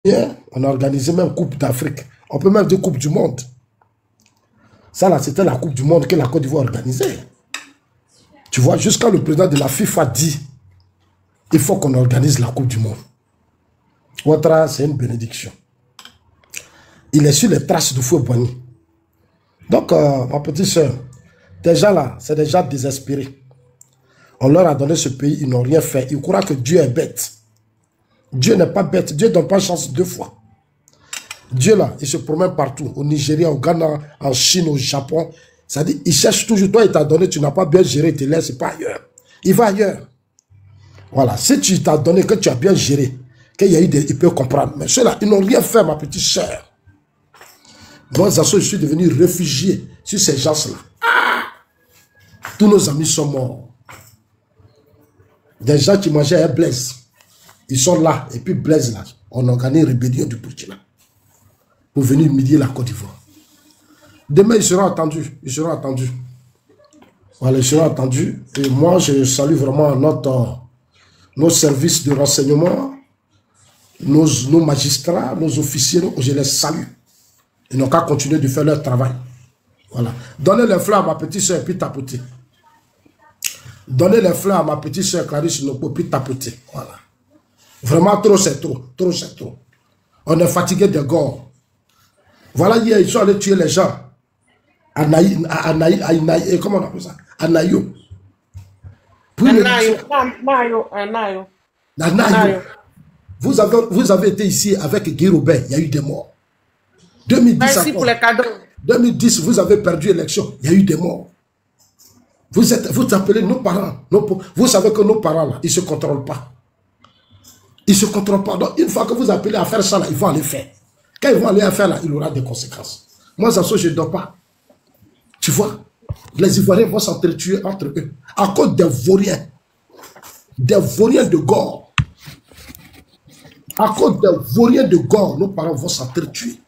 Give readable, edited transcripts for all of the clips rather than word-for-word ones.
On a organisé même Coupe d'Afrique. On peut même dire Coupe du Monde. Ça, là, c'était la Coupe du Monde que la Côte d'Ivoire organisait. Tu vois, jusqu'à le président de la FIFA dit il faut qu'on organise la Coupe du Monde. Ouattara, c'est une bénédiction. Il est sur les traces de Fouet-Boigny. Donc, ma petite soeur, déjà là, c'est déjà désespéré. On leur a donné ce pays, ils n'ont rien fait. Ils croient que Dieu est bête. Dieu n'est pas bête. Dieu ne donne pas chance 2 fois. Dieu là, il se promène partout. Au Nigeria, au Ghana, en Chine, au Japon. C'est-à-dire, il cherche toujours. Toi, il t'a donné, tu n'as pas bien géré, il te laisse pas ailleurs. Il va ailleurs. Voilà. Si tu t'as donné, que tu as bien géré, qu'il y a eu des... Il peut comprendre. Mais ceux-là, ils n'ont rien fait, ma petite sœur. Moi, je suis devenu réfugié sur ces gens-là. Tous nos amis sont morts. Des gens qui mangeaient un Blaise. Ils sont là. Et puis Blaise, là, on a gagné une rébellion du Burkina. Pour venir humilier la Côte d'Ivoire. Demain, ils seront attendus. Ils seront attendus. Voilà, ils seront attendus. Et moi, je salue vraiment nos services de renseignement, nos magistrats, nos officiers. Je les salue. Ils n'ont qu'à continuer de faire leur travail. Voilà. Donnez les fleurs à ma petite soeur et puis tapoter. Donnez les fleurs à ma petite soeur Clarisse Nopo puis tapoter. Voilà. Vraiment, trop, c'est trop. Trop, c'est trop. On est fatigué des gorges. Voilà, hier, ils sont allés tuer les gens. Comment on appelle ça? Anayo. Anayo. Vous avez été ici avec Guy Robert, il y a eu des morts. 2010, merci pour les cadeaux. 2010, vous avez perdu l'élection, il y a eu des morts. Vous appelez nos parents. Vous savez que nos parents, là, ils ne se contrôlent pas. Ils ne se contrôlent pas. Donc, une fois que vous appelez à faire ça, là, ils vont aller faire. Quand ils vont aller faire, là, il aura des conséquences. Moi, ça, je ne dors pas. Tu vois, les Ivoiriens vont s'entretuer entre eux. À cause des Vauriens. Des Vauriens de Gore. À cause des Vauriens de Gore, nos parents vont s'entretuer.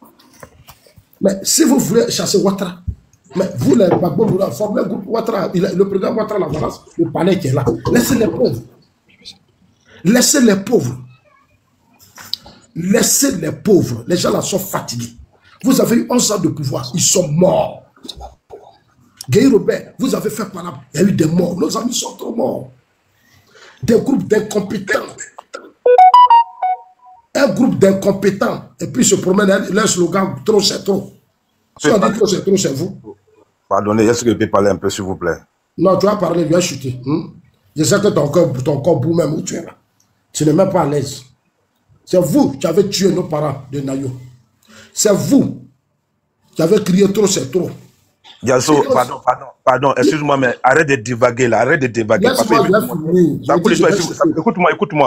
Mais si vous voulez chasser Ouattara, mais vous, les Gbagbo, vous formez un groupe Ouattara, le président Ouattara, la balance, le palais qui est là. Laissez les pauvres. Laissez les pauvres. Laissez les pauvres. Les gens là sont fatigués. Vous avez eu 11 ans de pouvoir. Ils sont morts. Guy Robert, vous avez fait par là. Il y a eu des morts. Nos amis sont trop morts. Des groupes d'incompétents. Un groupe d'incompétents. Et puis ils se promènent. Leur slogan, trop c'est trop. Si on dit trop c'est trop, c'est vous. Pardonnez, est-ce que je peux parler un peu, s'il vous plaît? Non, tu vas parler, tu vas chuter. Je sais que ton corps bout même où tu es là. Tu n'es même pas à l'aise. C'est vous qui avez tué nos parents de Nayo. C'est vous qui avez crié trop, c'est trop. Yasso, pardon, excuse-moi, mais arrête de divaguer là, arrête de divaguer. Écoute-moi.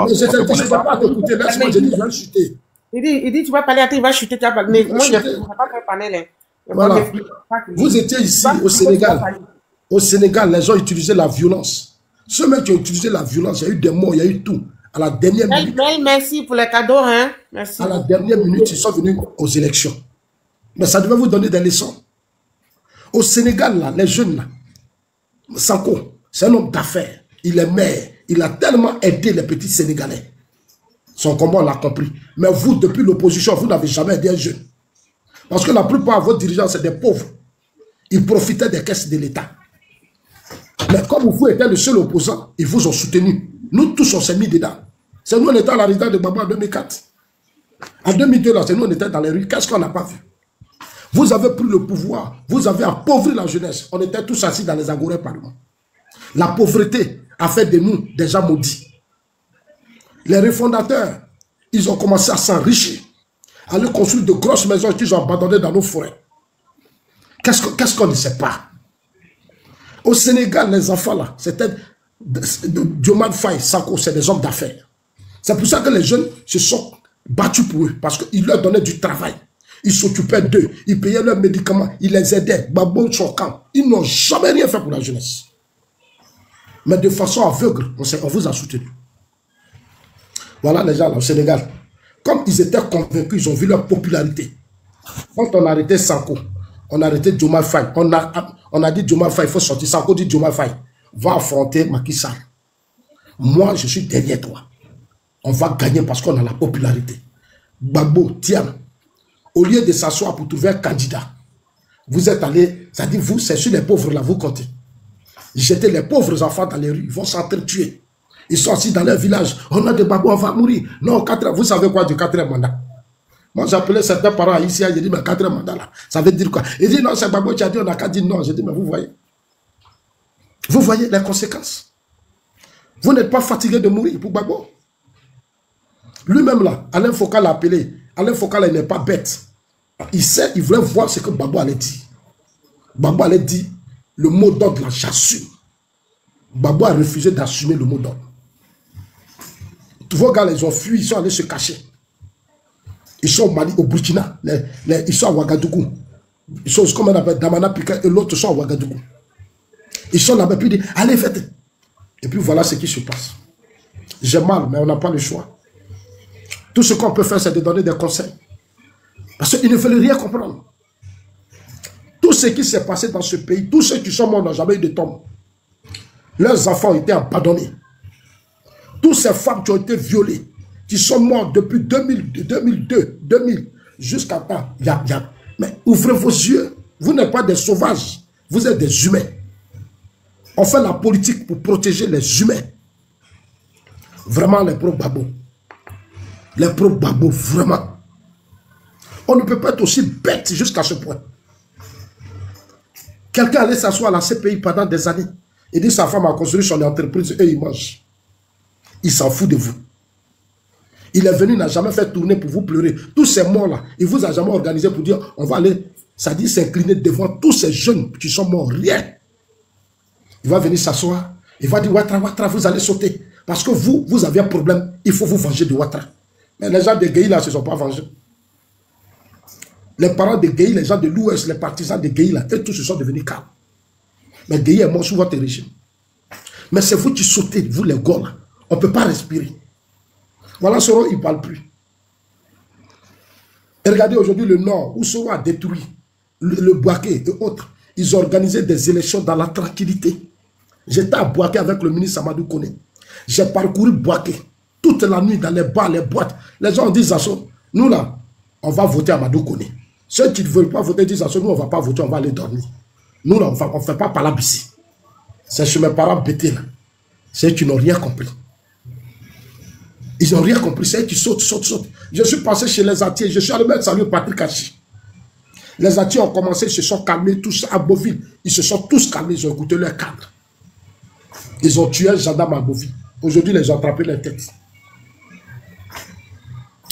Mais je ne peux pas t'écouter, laisse-moi, je dis, je vais chuter. Il dit, tu vas parler, il va chuter, tu vas parler. Mais moi, je ne vais pas faire parler. Voilà. Vous étiez ici au Sénégal. Au Sénégal, les gens utilisaient la violence. Ceux mêmes qui ont utilisé la violence, il y a eu des morts, il y a eu tout. À la dernière minute. Merci pour les cadeaux, hein. Merci. À la dernière minute, ils sont venus aux élections. Mais ça devait vous donner des leçons. Au Sénégal, là, les jeunes, là, Sanko, c'est un homme d'affaires. Il est maire. Il a tellement aidé les petits Sénégalais. Son combat, on l'a compris. Mais vous, depuis l'opposition, vous n'avez jamais aidé un jeune. Parce que la plupart de vos dirigeants, c'est des pauvres. Ils profitaient des caisses de l'État. Mais comme vous étiez le seul opposant, ils vous ont soutenu. Nous tous, on s'est mis dedans. C'est nous, on était à la résidence de Baba en 2004. En 2002, là, c'est nous, on était dans les rues. Qu'est-ce qu'on n'a pas vu? Vous avez pris le pouvoir. Vous avez appauvri la jeunesse. On était tous assis dans les agorés parlements. La pauvreté a fait de nous des gens maudits. Les refondateurs, ils ont commencé à s'enrichir, à aller construire de grosses maisons qu'ils ont abandonnées dans nos forêts. Qu'est-ce qu'on ne sait pas? Au Sénégal, les enfants là, c'était Diomaye Faye, Sanko, c'est des hommes d'affaires. C'est pour ça que les jeunes se sont battus pour eux, parce qu'ils leur donnaient du travail. Ils s'occupaient d'eux, ils payaient leurs médicaments, ils les aidaient. Babon Chokan, ils n'ont jamais rien fait pour la jeunesse. Mais de façon aveugle, on vous a soutenu. Voilà les gens là, au Sénégal. Comme ils étaient convaincus, ils ont vu leur popularité. Quand on a arrêté Sanko, on a arrêté Diomaye Faye, on a dit Diomaye Faye, il faut sortir. Sanko dit Diomaye Faye, va affronter Macky Sall. Moi, je suis derrière toi. On va gagner parce qu'on a la popularité. Gbagbo, Tiam, au lieu de s'asseoir pour trouver un candidat, vous êtes allé, ça dit vous, c'est sur les pauvres là, vous comptez. Jetez les pauvres enfants dans les rues, ils vont s'entretuer. Ils sont assis dans leur village. On a des Gbagbo, on va mourir. Non, vous savez quoi du 4e mandat? Moi, j'appelais certains parents ici, j'ai dit, mais 4e mandat là, ça veut dire quoi? Ils disent, non, c'est Gbagbo qui a dit, on n'a qu'à dire non. J'ai dit, mais vous voyez les conséquences. Vous n'êtes pas fatigué de mourir pour Gbagbo. Lui-même là, Alain Foka l'a appelé. Alain Foka là, il n'est pas bête. Il sait, il voulait voir ce que Gbagbo allait dire. Gbagbo allait dire le mot d'ordre là, j'assume. Gbagbo a refusé d'assumer le mot d'ordre. Tous vos gars, ils ont fui, ils sont allés se cacher. Ils sont au Mali, au Burkina, ils sont à Ouagadougou. Ils sont, comme on appelle, Damana Pika, et l'autre sont à Ouagadougou. Ils sont là-bas, puis ils disent, allez, faites. Et puis voilà ce qui se passe. J'ai mal, mais on n'a pas le choix. Tout ce qu'on peut faire, c'est de donner des conseils. Parce qu'ils ne veulent rien comprendre. Tout ce qui s'est passé dans ce pays, tous ceux qui sont morts n'ont jamais eu de tombe. Leurs enfants ont été abandonnés. Toutes ces femmes qui ont été violées, qui sont mortes depuis 2002, 2000, jusqu'à temps. Mais ouvrez vos yeux. Vous n'êtes pas des sauvages. Vous êtes des humains. On fait la politique pour protéger les humains. Vraiment, les pro-Gbagbo. Les pro-Gbagbo, vraiment. On ne peut pas être aussi bête jusqu'à ce point. Quelqu'un allait s'asseoir à la CPI pendant des années. Il dit sa femme a construit son entreprise et il mange. Il s'en fout de vous. Il est venu, il n'a jamais fait tourner pour vous pleurer. Tous ces morts-là, il ne vous a jamais organisé pour dire on va aller, ça dit s'incliner devant tous ces jeunes qui sont morts. Rien. Il va venir s'asseoir. Il va dire Ouattara, Ouattara, vous allez sauter. Parce que vous avez un problème. Il faut vous venger de Ouattara. Mais les gens de Gueye-là ne se sont pas vengés. Les parents de Gueye, les gens de l'Ouest, les partisans de Gueye-là, eux tous se sont devenus calmes. Mais Gueye est mort sous votre régime. Mais c'est vous qui sautez, vous les gars là. On ne peut pas respirer. Voilà, Soro, il ne parle plus. Et regardez aujourd'hui le Nord, où Soro a détruit le Bouaké et autres. Ils ont organisé des élections dans la tranquillité. J'étais à Bouaké avec le ministre Amadou Kone. J'ai parcouru Bouaké toute la nuit dans les bars, les boîtes. Les gens disent à ça, nous là, on va voter Amadou Kone. Ceux qui ne veulent pas voter disent à ça, nous on ne va pas voter, on va aller dormir. Nous là, on ne fait pas palabre ici. C'est chez mes parents bêtés là. C'est eux qui n'ont rien compris. Ils n'ont rien compris, c'est eux qui sautent. Je suis passé chez les Atiers, je suis allé mettre salut Patrick Hachi. Les Atiers ont commencé, ils se sont calmés tous à Beauville. Ils se sont tous calmés, ils ont écouté leur cadre. Ils ont tué un gendarme à Beauville. Aujourd'hui, ils ont attrapé les têtes.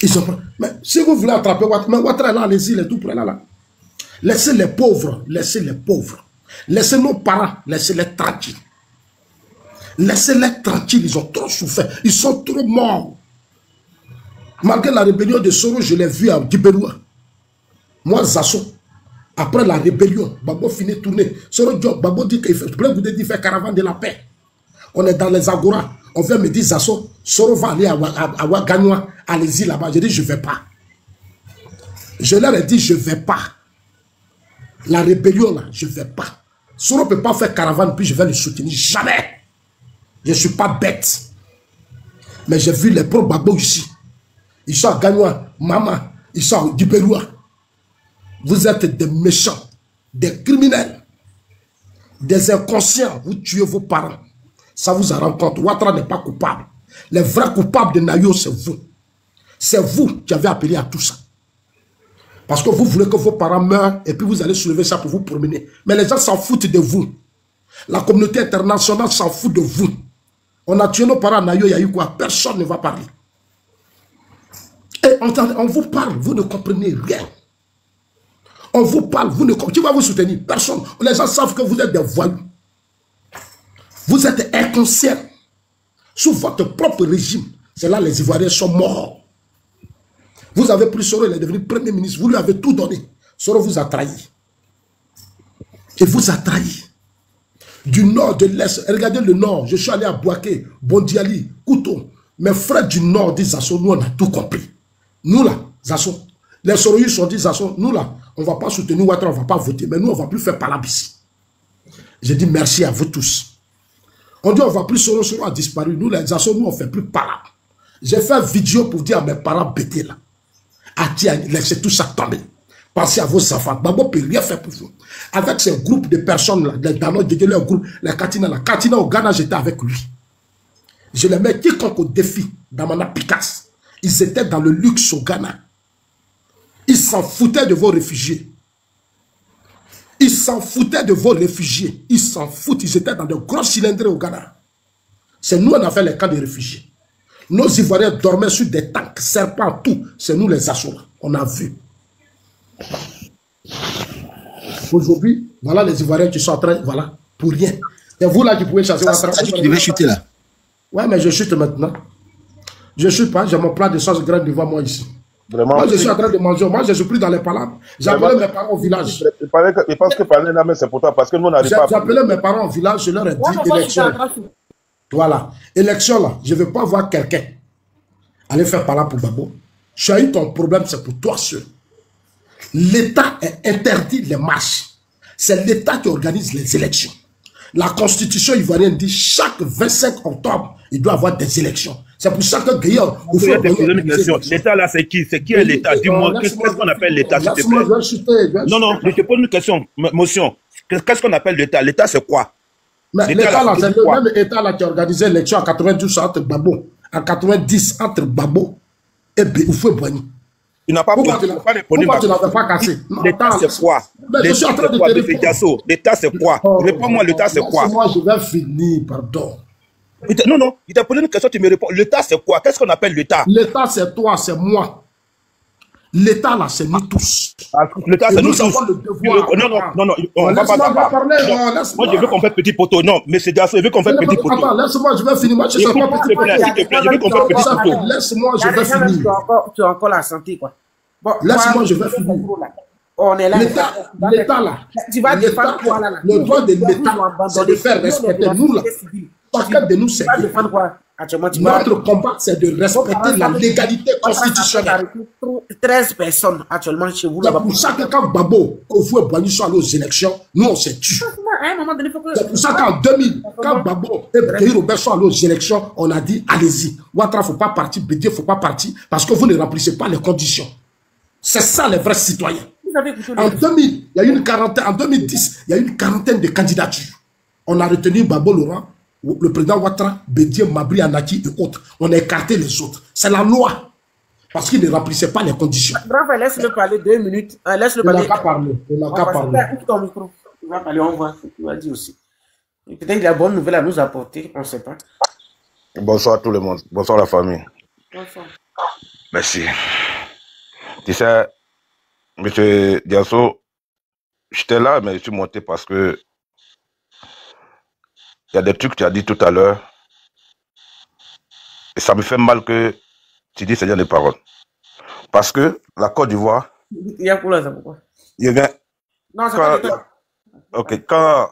Ils ont... Mais si vous voulez attraper Ouattara, mais Ouattara là, allez-y, il est tout près là. Laissez les pauvres, laissez les pauvres. Laissez nos parents, laissez-les tranquilles. Laissez-les tranquilles, ils ont trop souffert. Ils sont trop morts. Malgré la rébellion de Soro, je l'ai vu à Djiberoua. Moi, Zasso, après la rébellion, Gbagbo finit de tourner. Soro Diop, Gbagbo dit qu'il fait caravane de la paix. On est dans les Agora. On vient me dire, Zasso, Soro va aller à Ouaganoua. Allez-y là-bas. Je dis, je ne vais pas. Je leur ai dit, je ne vais pas. La rébellion, là, je ne vais pas. Soro ne peut pas faire caravane, puis je vais le soutenir. Jamais. Je ne suis pas bête. Mais j'ai vu les pro-Gbagbo ici. Ils sont à Gagnoua, Mama, ils sont à Djiberoua. Vous êtes des méchants, des criminels, des inconscients. Vous tuez vos parents. Ça vous en rend compte. Ouattara n'est pas coupable. Les vrais coupables de Nayo, c'est vous. C'est vous qui avez appelé à tout ça. Parce que vous voulez que vos parents meurent et puis vous allez soulever ça pour vous promener. Mais les gens s'en foutent de vous. La communauté internationale s'en fout de vous. On a tué nos parents à Nayo, il y a eu quoi? Personne ne va parler. Et on vous parle, vous ne comprenez rien. On vous parle, vous ne comprenez. Qui va vous soutenir? Personne. Les gens savent que vous êtes des voyous. Vous êtes inconscients. Sous votre propre régime, c'est là les Ivoiriens sont morts. Vous avez pris Soro, il est devenu Premier ministre. Vous lui avez tout donné. Soro vous a trahi. Il vous a trahi. Du nord, de l'est. Regardez le nord. Je suis allé à Bouaké, Bondiali, Kouto. Mes frères du nord disent Zasso, nous on a tout compris. Nous là, Zasso. Les Soroyus ont dit Zasso, nous là, on ne va pas soutenir Ouattara, on ne va pas voter. Mais nous, on ne va plus faire palabre ici. J'ai dit merci à vous tous. On dit on ne va plus Soro, Soro a disparu. Nous les Zasso, nous on ne fait plus palabre. J'ai fait une vidéo pour dire à mes parents bêtés là. Laissez tout ça tomber. Pensez à vos enfants. Gbagbo ne peut rien faire pour vous. Avec ces groupes de personnes, là, dans leur groupe, la Katina au Ghana, j'étais avec lui. Je les mets quiconque au défi, dans mon Picasso. Ils étaient dans le luxe au Ghana. Ils s'en foutaient de vos réfugiés. Ils s'en foutaient de vos réfugiés. Ils s'en foutent. Ils étaient dans de gros cylindres au Ghana. C'est nous, on a fait les camps de réfugiés. Nos Ivoiriens dormaient sur des tanks, serpents, tout. C'est nous les Assoura. On a vu. Aujourd'hui, voilà les Ivoiriens qui sont en train, voilà, pour rien. C'est vous là qui pouvez chasser. Ça dit que tu devais chuter là. Ouais, mais je chute maintenant. Je ne chute pas, j'ai mon plat de sauce graine devant moi ici. Vraiment. Moi, je suis en train de manger. Moi, je ne suis plus dans les palabres. J'ai appelé mes parents au village. Je pense que parler là, mais c'est pour toi, parce que nous, on n'arrive pas à... J'ai appelé mes parents au village, je leur ai dit élection. Voilà. Élection là, je ne veux pas voir quelqu'un aller faire parler pour Gbagbo. Tu as eu ton problème, c'est pour toi seul. L'État est interdit les marches. C'est l'État qui organise les élections. La constitution ivoirienne dit chaque 25 octobre, il doit y avoir des élections. C'est pour ça que Guillaume... L'État là, c'est qui? C'est qui est l'État? Dis-moi, qu'est-ce qu'on appelle l'État, s'il te plaît? Non, je te pose une question, motion. Qu'est-ce qu'on appelle l'État? L'État, c'est quoi? L'État là, c'est le même État là qui a organisé l'élection en 92 entre Gbagbo, en 90 entre Gbagbo et Oufoué Boigny. Il n'a pas répondu. Pourquoi tu n'avais pas cassé? L'État, c'est quoi? L'État, c'est quoi? Réponds-moi, l'État, c'est quoi? Moi, je vais finir, pardon. Non, il t'a posé une question, tu me réponds. L'État, c'est quoi? Qu'est-ce qu'on appelle l'État? L'État, c'est toi, c'est moi. L'État, là, c'est nous tous. L'État, c'est nous tous. Non, on va pas parler. Moi, je veux qu'on fasse petit poteau. Non, mais c'est Diasso, je veux qu'on fasse petit poteau. Attends, laisse-moi, je vais finir. Moi, je ne sais pas petit poteau. S'il te plaît, je veux qu'on fasse petit poteau. Laisse-moi, je vais finir. Tu as encore la santé, quoi. Bon, laisse-moi, je vais finir. On est là. L'État, là. Tu vas défendre quoi, là? Le droit de l'État, c'est de faire respecter nous, là. Chacun de nous, c'est défendre quoi? notre combat, c'est de respecter la légalité constitutionnelle. 13 personnes actuellement chez vous. C'est pour ça que quand Gbagbo, Oufoué Boigny sont allés aux élections, nous, on s'est tués. C'est pour ça qu'en 2000, quand Gbagbo et Kéhi Robert sont allés aux élections, on a dit, allez-y. Ouattara, il ne faut pas partir, Bédié, il ne faut pas partir, parce que vous ne remplissez pas les conditions. C'est ça les vrais citoyens. En 2000, il y a eu une quarantaine, en 2010, il y a eu une quarantaine de candidatures. On a retenu Gbagbo Laurent, le président Ouattara, Bédié, Mabri, Anaki et autres. On a écarté les autres. C'est la loi. Parce qu'ils ne remplissaient pas les conditions. Bravo, laisse-le parler 2 minutes. Laisse-le parler. Il n'a qu'à parler. Il n'a qu'à parler. Ouvre ton micro. Il va parler, on voit. Il va dire aussi. Peut-être qu'il a une bonne nouvelle à nous apporter. On ne sait pas. Bonsoir tout le monde. Bonsoir la famille. Bonsoir. Merci. Tu sais, M. Diasso, j'étais là, mais je suis monté parce que il y a des trucs que tu as dit tout à l'heure. Et ça me fait mal que tu dis ce genre de paroles. Parce que la Côte d'Ivoire... Il y a pour là, ça pourquoi? Il vient... Non, c'est pas ça. Ok, quand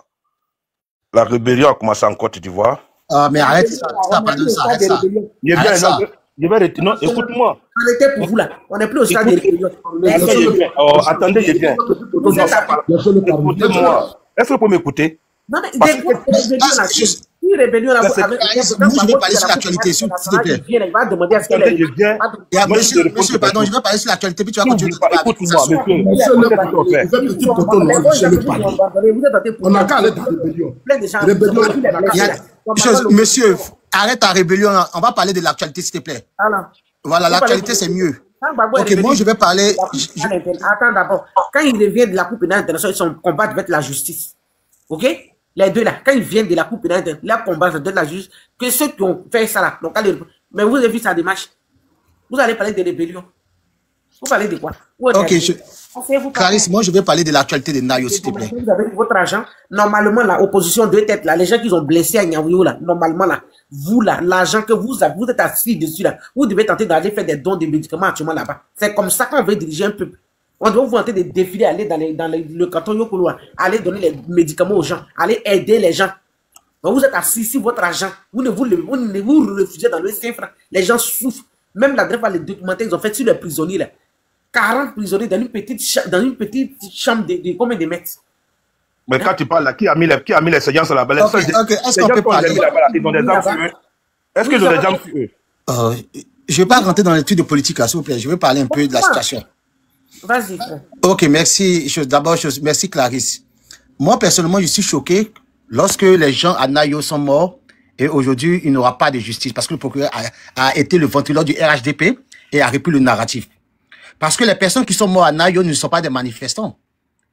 la rébellion a commencé en Côte d'Ivoire... Ah, mais arrête ça, pardon, ça, arrête ça. Non, écoute-moi. Arrêtez pour vous là. On n'est plus au stade des rébellions. Attendez, je viens. Écoutez-moi. Est-ce que vous pouvez m'écouter? Non, mais des groupes de rébellion là. Moi, je vais parler sur l'actualité, s'il te plaît. Il va demander à ce qu'elle Monsieur, pardon, je vais parler sur l'actualité, puis tu vas continuer. Écoute-moi, monsieur. On n'a qu'à aller dans la rébellion. Monsieur, arrête ta rébellion. On va parler de l'actualité, s'il te plaît. Voilà, l'actualité, c'est mieux. Ok, moi, je vais parler. Attends d'abord. Quand il revient de la Coupe pénale internationale, son combat devait être la justice. Ok? Les deux là, quand ils viennent de la Coupe pénale internationale, leur combat devait être la justice. Que ceux qui ont fait ça là. Donc, mais vous avez vu sa démarche. Vous allez parler de rébellion. Vous parlez de quoi? Ok, Clarisse, moi, je vais parler de l'actualité de Nayo, s'il te plaît. Vous avez votre argent. Normalement, l'opposition doit être là. Les gens qui ont blessé à Niaouyo, là, normalement, là, vous, là, l'argent que vous avez, vous êtes assis dessus, là, vous devez tenter d'aller faire des dons de médicaments actuellement là-bas. C'est comme ça qu'on veut diriger un peuple. On doit vous tenter de défiler, aller dans le canton Yokolo, aller donner les médicaments aux gens, aller aider les gens. Donc, vous êtes assis ici, votre argent, vous ne vous refusez dans le 5 francs. Les gens souffrent. Même la DREF, les documentaires, ils ont fait sur les prisonniers, là. 40 prisonniers dans une petite chambre de combien de mètres? Mais quand tu parles là, qui a mis les séances là-bas? Ok, est-ce qu'on peut parler? Ils ont des armes sur eux. Est-ce qu'ils ont des armes sur eux? Je ne vais pas rentrer dans l'étude de politique, s'il vous plaît. Je vais parler un peu de la situation. Vas-y. Ok, merci. D'abord, merci Clarisse. Moi, personnellement, je suis choqué lorsque les gens à Nayo sont morts et aujourd'hui, il n'y aura pas de justice parce que le procureur a été le ventriloque du RHDP et a repris le narratif. Parce que les personnes qui sont mortes à Nayo ne sont pas des manifestants.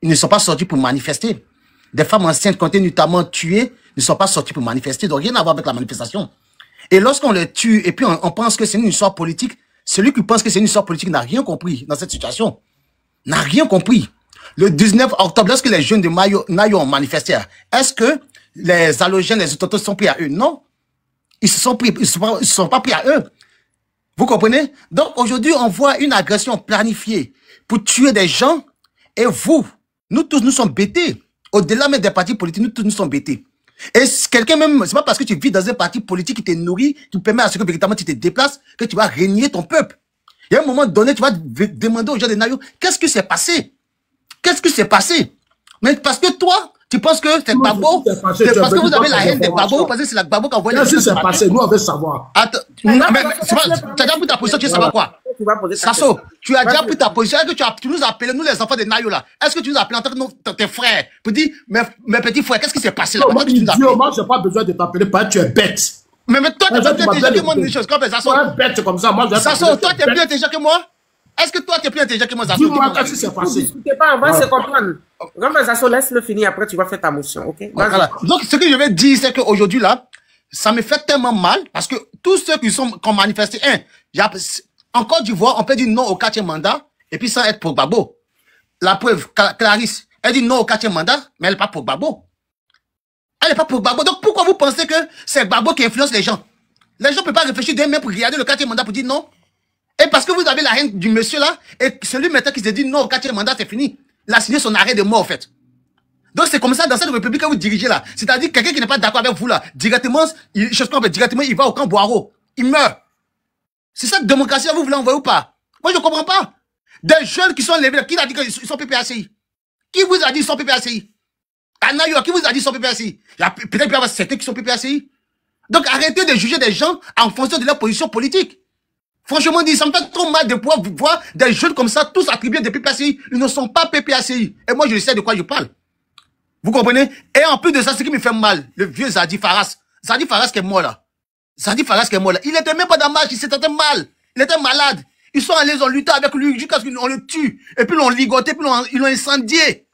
Ils ne sont pas sortis pour manifester. Des femmes enceintes qui ont été notamment tuées ne sont pas sorties pour manifester. Donc, rien à voir avec la manifestation. Et lorsqu'on les tue et puis on pense que c'est une histoire politique, celui qui pense que c'est une histoire politique n'a rien compris dans cette situation. N'a rien compris. Le 19 octobre, lorsque les jeunes de Nayo ont manifesté, est-ce que les halogènes, les autochtones sont pris à eux? Non. Ils se sont pas pris à eux. Vous comprenez? Donc aujourd'hui, on voit une agression planifiée pour tuer des gens et vous, nous tous, nous sommes bêtés. Au-delà même des partis politiques, nous tous, nous sommes bêtés. Et quelqu'un même, c'est pas parce que tu vis dans un parti politique qui te nourrit, qui te permet à ce que véritablement tu te déplaces, que tu vas régner ton peuple. Il y a un moment donné, tu vas demander aux gens de Nayo, qu'est-ce qui s'est passé? Qu'est-ce qui s'est passé? Mais parce que toi, tu penses que c'est Gbagbo, c'est parce que vous avez la haine des Gbagbo, vous pensez que c'est la Gbagbo qui a envoyé les gens. Qu'est-ce qui s'est passé? Nous, on veut savoir. Attends, mais tu as déjà pris ta position, tu veux savoir quoi? Sasso, tu as déjà pris ta position. Est-ce que tu nous as appelé, nous les enfants de Nayo là? Est-ce que tu nous as appelé en tant que tes frères pour dire, mes petits frères, qu'est-ce qui s'est passé là? Moi, je n'ai pas besoin de t'appeler parce que tu es bête. Mais toi, tu es plus intelligent que moi, des choses comme ça. Tu es bête comme ça. Sasso, toi, tu es plus intelligent que moi? Est-ce que toi, tu es plus intelligent que moi, Sasso? Dis-moi qu'est-ce qui s'est passé. Ne discutez pas, on va se comprendre. Sasso, laisse-le finir, après tu vas faire ta motion, ok? Voilà. Donc, ce que je vais dire, c'est qu'aujourd'hui, là, ça me fait tellement mal parce que tous ceux qui ont manifesté, en Côte d'Ivoire, on peut dire non au 4e mandat et puis sans être pour Gbagbo. La preuve, Clarisse, elle dit non au 4e mandat, mais elle n'est pas pour Gbagbo. Elle n'est pas pour Gbagbo. Donc, pourquoi vous pensez que c'est Gbagbo qui influence les gens? Les gens ne peuvent pas réfléchir d'un même pour regarder le 4e mandat pour dire non. Et parce que vous avez la haine du monsieur là, et celui maintenant qui se dit non au 4e mandat, c'est fini. Il a signé son arrêt de mort, en fait. Donc, c'est comme ça dans cette république que vous dirigez là. C'est-à-dire, quelqu'un qui n'est pas d'accord avec vous là, directement, il va au camp Boiro. Il meurt. C'est cette démocratie là, vous voulez envoyer ou pas? Moi, je ne comprends pas. Des jeunes qui sont levés là, qui a dit qu'ils sont PPACI? Qui vous a dit qu'ils sont PPACI? Anayo, qui vous a dit qu'ils sont PPACI? Peut-être qu'il y avoir certains qui sont PPACI. Donc, arrêtez de juger des gens en fonction de leur position politique. Franchement dit, ça me fait trop mal de pouvoir voir des jeunes comme ça, tous attribués des PPACI. Ils ne sont pas PPACI. Et moi, je sais de quoi je parle. Vous comprenez? Et en plus de ça, ce qui me fait mal, le vieux Zadi Faras. Zadi Faras qui est mort là. Zadi Faras qui est mort là. Il n'était même pas dans la marche, il s'était mal. Il était malade. Ils sont allés, ils ont lutté avec lui jusqu'à ce qu'on le tue. Et puis ils l'ont ligoté, puis ils l'ont incendié.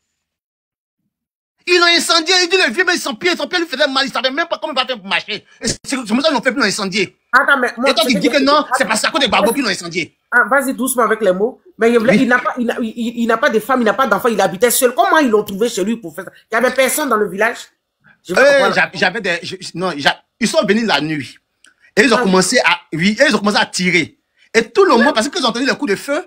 Ils l'ont incendié, il dit le vieux, mais son pied lui faisait mal, il savait même pas comment il va faire pour marcher. C'est comme ça qu'ils l'ont fait, puis ils l'ont incendié. Attends, mais moi, et toi, tu dis que non, c'est parce qu'à cause des Gbagbo qu'ils l'ont incendié. Ah, vas-y doucement avec les mots. Mais il n'a pas de femme, il n'a pas d'enfant, il habitait seul. Comment ils l'ont trouvé chez lui pour faire ça? Il n'y avait personne dans le village? Ils sont venus la nuit. Et ils ont commencé à tirer. Et tout le monde, parce qu'ils ont entendu le coup de feu,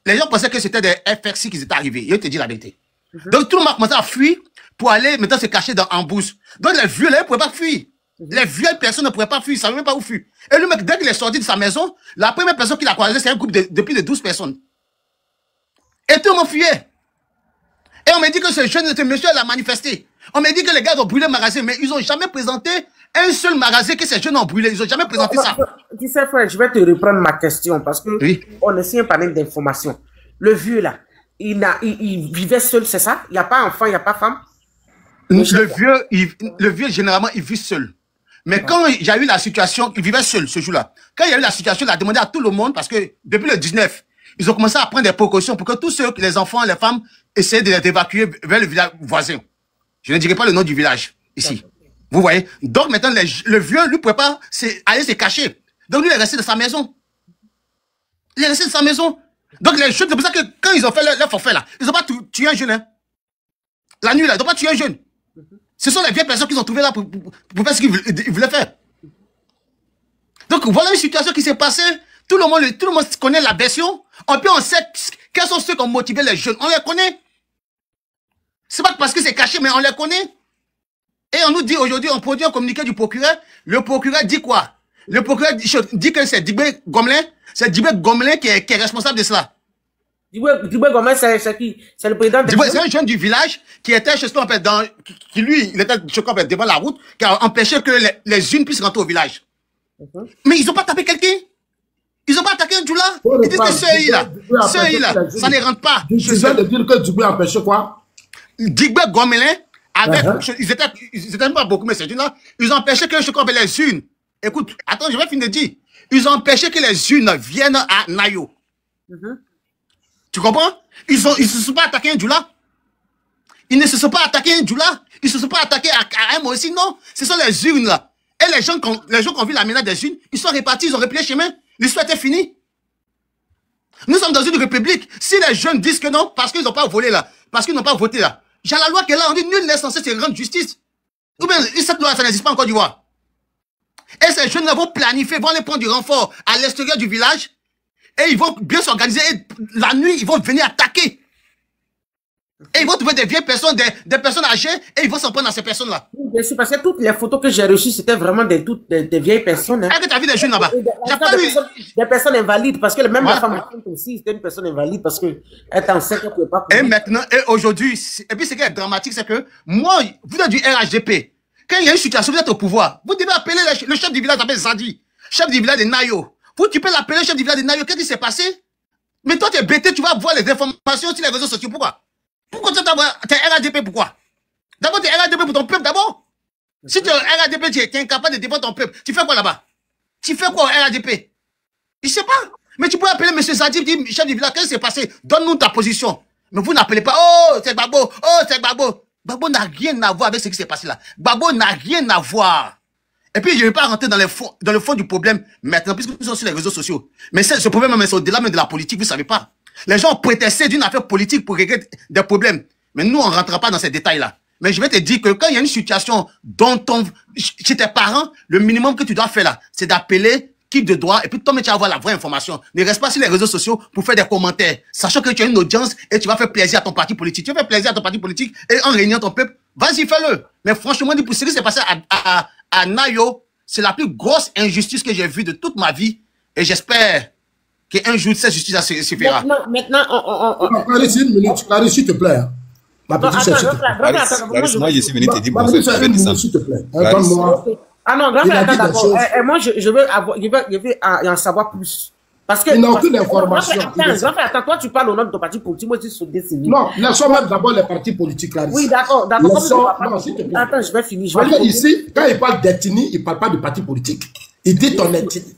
les gens pensaient que c'était des FRC qui étaient arrivés. Ils te disent la vérité. Donc tout le monde a commencé à fuir pour aller maintenant se cacher dans Ambouz. Donc les vieux là, ils ne pouvaient pas fuir. Les vieilles personnes ne pouvaient pas fuir, ils ne savaient même pas où fuir. Et le mec, dès qu'il est sorti de sa maison, la première personne qu'il a croisée, c'est un groupe de plus de 12 personnes. Et tout le monde fuyait. Et on m'a dit que ce monsieur l'a manifesté. On m'a dit que les gars ont brûlé le magasin, mais ils n'ont jamais présenté un seul magasin que ces jeunes ont brûlé. Ils n'ont jamais présenté ça. Tu sais, frère, je vais te reprendre ma question parce que on est sur un panel d'informations. Le vieux là, il vivait seul, c'est ça? Il n'y a pas enfant, il n'y a pas femme? Le vieux, généralement, il vit seul. Mais quand il y a eu la situation, il vivait seul ce jour-là. Quand il y a eu la situation, il a demandé à tout le monde, parce que depuis le 19, ils ont commencé à prendre des précautions pour que tous ceux, les enfants, les femmes, essaient de les évacuer vers le village voisin. Je ne dirai pas le nom du village, ici. Vous voyez? Donc maintenant, le vieux, lui, ne pouvait pas aller se cacher. Donc lui, il est resté dans sa maison. Il est resté dans sa maison. Donc les jeunes, c'est pour ça que quand ils ont fait leur forfait là, ils n'ont pas tué un jeune. Hein. La nuit là, ils n'ont pas tué un jeune. Ce sont les vieilles personnes qu'ils ont trouvées là pour faire ce qu'ils voulaient faire. Donc voilà une situation qui s'est passée. Tout le monde connaît la version. En plus, on sait quels sont ceux qui ont motivé les jeunes. On les connaît. C'est pas parce que c'est caché, mais on les connaît. Et on nous dit aujourd'hui, on produit un communiqué du procureur. Le procureur dit quoi? Le procureur dit que c'est Dibé Gomelin. C'est Dibé Gomelin qui est responsable de cela. Dibé Gomelin, c'est qui? C'est le président de... C'est un jeune du village qui était chez soi, qui lui, il était devant la route, qui a empêché que les unes puissent rentrer au village. Mais ils n'ont pas tapé quelqu'un. Ils n'ont pas attaqué un Djoula. Ils disent que ceux-là, ça ne rentre pas. Tu viens de dire que Djiboué a empêché quoi? Djiboué Gomelin, avec, ils étaient pas beaucoup, mais c'est là, ils ont empêché que je crois les unes. Écoute, attends, je vais finir de dire. Ils ont empêché que les unes viennent à Nayo. Tu comprends? Ils ne se sont pas attaqués à un Djoula. Ils ne se sont pas attaqués à un Djoula. Ils ne se sont pas attaqués à un mot aussi, non. Ce sont les urnes là. Et les gens qui ont vu la menace des urnes, ils sont répartis, ils ont replié chemin. L'histoire était finie. Nous sommes dans une république. Si les jeunes disent que non, parce qu'ils n'ont pas volé là, parce qu'ils n'ont pas voté là, j'ai la loi qui est là, on dit nul n'est censé se rendre justice. Ou bien, cette loi, ça n'existe pas en Côte d'Ivoire. Et ces jeunes-là vont planifier, vont aller prendre du renfort à l'extérieur du village, et ils vont bien s'organiser, et la nuit, ils vont venir attaquer. Et ils vont trouver des vieilles personnes, des personnes âgées, et ils vont s'en prendre à ces personnes-là. Bien sûr, parce que toutes les photos que j'ai reçues, c'était vraiment des vieilles personnes. Hein. Est-ce que tu as vu des jeunes là-bas? Des personnes invalides, parce que même la femme aussi, c'était une personne invalide, parce qu'elle était enceinte, elle ne pouvait pas. Et maintenant, et aujourd'hui, et puis ce qui est dramatique, c'est que moi, vous êtes du RHDP. Quand il y a une situation, vous êtes au pouvoir, vous devez appeler le chef du village, s'appelle Zadi, chef du village de Nayo. Tu peux l'appeler le chef du village de Nayo, qu'est-ce qui s'est passé? Mais toi, tu es bêté, tu vas voir les informations sur les réseaux sociaux. Pourquoi? Pourquoi tu es RHDP? Pourquoi? D'abord, tu es RHDP pour ton peuple, d'abord. Si tu es RHDP, tu es incapable de défendre ton peuple. Tu fais quoi là-bas? Tu fais quoi au RHDP? Je ne sais pas. Mais tu peux appeler M. Zadi, chef du village, qu'est-ce qui s'est passé? Donne-nous ta position. Mais vous n'appelez pas, oh, c'est Gbagbo, oh, c'est Gbagbo. Gbagbo n'a rien à voir avec ce qui s'est passé là. Gbagbo n'a rien à voir. Et puis, je ne vais pas rentrer dans le fond du problème maintenant, puisque nous sommes sur les réseaux sociaux. Mais ce problème, c'est au-delà même de la politique, vous ne savez pas. Les gens ont prétexté d'une affaire politique pour régler des problèmes. Mais nous, on ne rentrera pas dans ces détails-là. Mais je vais te dire que quand il y a une situation chez tes parents, le minimum que tu dois faire là, c'est d'appeler qui de droit, et puis toi, tu vas avoir la vraie information. Ne reste pas sur les réseaux sociaux pour faire des commentaires, sachant que tu as une audience et tu vas faire plaisir à ton parti politique. Tu vas faire plaisir à ton parti politique et en réunion ton peuple, vas-y, fais-le. Mais franchement, pour ce qui s'est passé à Nayo, c'est la plus grosse injustice que j'ai vue de toute ma vie. Et j'espère qu'un jour, cette justice se fera. Maintenant, Clarisse, une minute. Clarisse, s'il te plaît. Ma petite sœur, s'il te plaît. Moi, je suis venu te dire bonsoir. Une minute, s'il te plaît. Donne-moi. Ah non, grand frère, attends d'abord. Moi, je vais en savoir plus. Parce que. Il n'a aucune information. Grand frère, attends, toi, tu parles au nom de ton parti politique, moi, je suis sur décennie. Non, laissons même d'abord les partis politiques, Clarisse. Oui, d'accord. Non, s'il te plaît. Attends, je vais finir. Ici, quand il parle d'ethnie, il ne parle pas de parti politique. Il dit ton ethnie.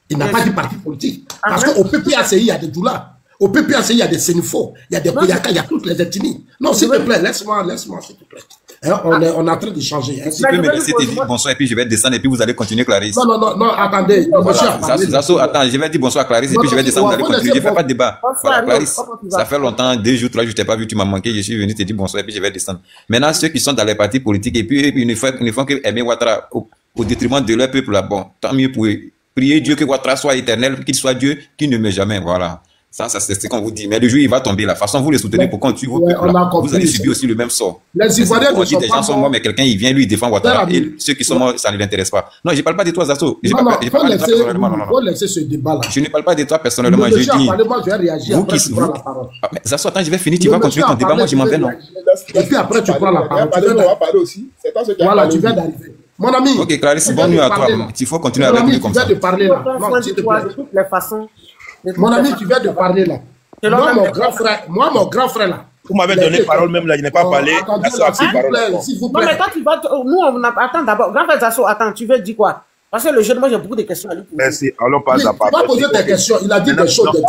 Il n'a pas dit parti politique. Parce qu'au PPACI, il y a des Djoula. Au PPACI, il y a des Sénifo. Il y a des Koyaka, il y a toutes les ethnies. Non, s'il te plaît, laisse-moi, s'il te plaît. On est en train de changer. Tu peux me laisser te dire bonsoir et puis je vais descendre et puis vous allez continuer, Clarisse. Non, attendez. Zasso, attends, je vais dire bonsoir, Clarisse, et puis je vais descendre, vous allez continuer. Je ne fais pas de débat. Voilà, Clarisse, ça fait longtemps, 2 jours, 3 jours, je ne t'ai pas vu, tu m'as manqué, je suis venu te dire bonsoir et puis je vais descendre. Maintenant, ceux qui sont dans les partis politiques et puis ils ne font que aimer Ouattara au détriment de leur peuple là, bon, tant mieux pour eux. Priez Dieu que Ouattara soit éternel, qu'il soit Dieu qui ne meurt jamais, voilà. Ça c'est ce qu'on vous dit. Mais le jour, il va tomber là. De toute façon, vous les soutenez pour continuer vos peuples là. Vous allez subir aussi le même sort. Les Ivoiriens ne sont des gens sont morts, mais quelqu'un, il vient, lui, il défend Ouattara. Et ceux qui sont morts, ça ne l'intéresse pas. Non, je ne parle pas de toi, Zasso. Je ne parle pas de toi personnellement. Non. Laisser ce débat là. Je ne parle pas de toi personnellement. Je dis. Vous qui. Zasso, attends, je vais finir. Tu vas continuer ton débat. Moi, je m'en vais, non. Et puis après, tu prends la parole. On va parler aussi. C'est pas ce qui voilà, tu viens d'arriver. Mon ami. Ok, Clarisse, bonne nuit à toi. Il faut continuer avec lui comme ça. Tu viens de parler là. Non, s'il te plaît. De toutes les façons. Mon ami, tu viens de parler là. Moi, mon grand frère là. Vous m'avez donné parole même là, je n'ai pas parlé. S'il vous Non, plaît. mais toi, tu vas. Nous, on a. Attends d'abord. Grand frère Zasso, attends, tu veux dire quoi? Parce que le jeune, moi, j'ai beaucoup de questions à lui poser. Merci. Allons pas à part. Tu vas poser tes questions. Il a dit des choses.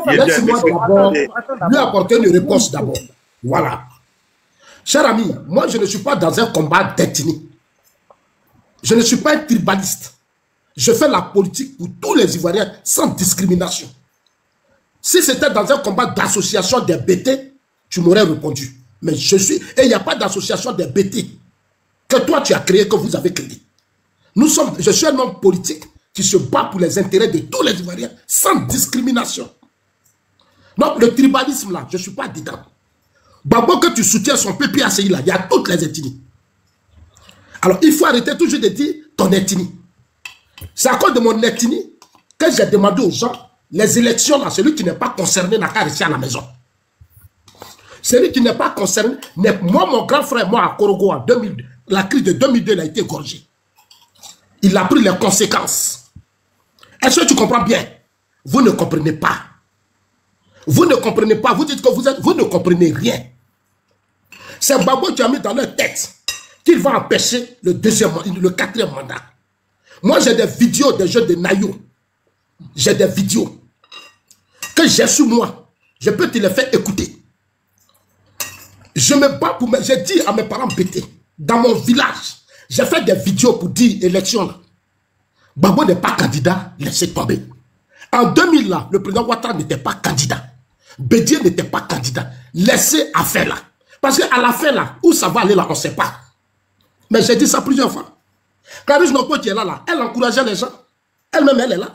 Laisse-moi d'abord lui apporter une réponse d'abord. Voilà. Cher ami, moi, je ne suis pas dans un combat d'ethnie. Je ne suis pas un tribaliste. Je fais la politique pour tous les Ivoiriens sans discrimination. Si c'était dans un combat d'association des BT, tu m'aurais répondu. Mais je suis... Et il n'y a pas d'association des BT que toi tu as créé, que vous avez créé. Je suis un homme politique qui se bat pour les intérêts de tous les Ivoiriens sans discrimination. Donc le tribalisme là, je ne suis pas dedans. Gbagbo que tu soutiens son PPACI là, il y a toutes les ethnies. Alors il faut arrêter toujours de dire ton ethnie. C'est à cause de mon ethnie que j'ai demandé aux gens, les élections là, celui qui n'est pas concerné n'a qu'à rester à la maison. Celui qui n'est pas concerné, moi mon grand frère, moi à Korogo en 2002, la crise de 2002 il a été égorgé. Il a pris les conséquences. Est-ce que tu comprends bien? Vous ne comprenez pas. Vous ne comprenez pas. Vous dites que vous ne comprenez rien. C'est Gbagbo qui a mis dans leur tête qu'il va empêcher le 4e mandat. Moi, j'ai des vidéos des jeunes de Nayo. J'ai des vidéos que j'ai sur moi. Je peux te les faire écouter. Je me bats pour... J'ai dit à mes parents bêtés, dans mon village, j'ai fait des vidéos pour dire élection. Gbagbo n'est pas candidat, laissez tomber. En 2000, là, le président Ouattara n'était pas candidat. Bédier n'était pas candidat. Laissez affaire là. Parce qu'à la fin là, où ça va aller là, on ne sait pas. Mais j'ai dit ça plusieurs fois. Clarisse Noko qui est là, elle encourageait les gens. Elle-même, elle est là.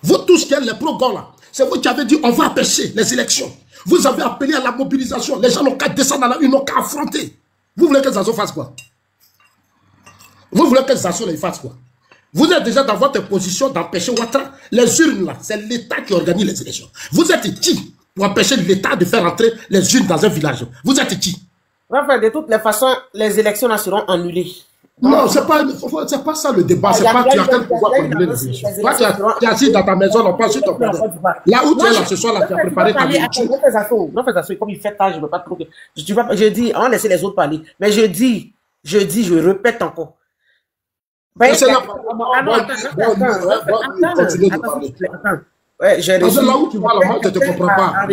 Vous tous qui êtes les pro-gants là, c'est vous qui avez dit on va empêcher les élections. Vous avez appelé à la mobilisation. Les gens n'ont qu'à descendre à la rue, n'ont qu'à affronter. Vous voulez que Zazo fasse quoi? Vous voulez que Zazo fasse quoi? Vous êtes déjà dans votre position d'empêcher Ouattara. Les urnes là, c'est l'État qui organise les élections. Vous êtes qui pour empêcher l'État de faire entrer les urnes dans un village? Vous êtes qui? Enfin, de toutes les façons, les élections là seront annulées. Non, c'est pas ça le débat. C'est pas tu as quel pouvoir pour annuler les élections. Toi, tu es assis dans ta maison, on passe sur ton problème. Là où tu es là, ce soir là, tu as préparé ta nourriture. Non, fais ça, comme il fait tard, je ne veux pas trop. Je dis, on va laisser les autres parler. Mais je dis, je répète encore. C'est là. Attends. Là où tu vas, là, moi, je ne te comprends pas.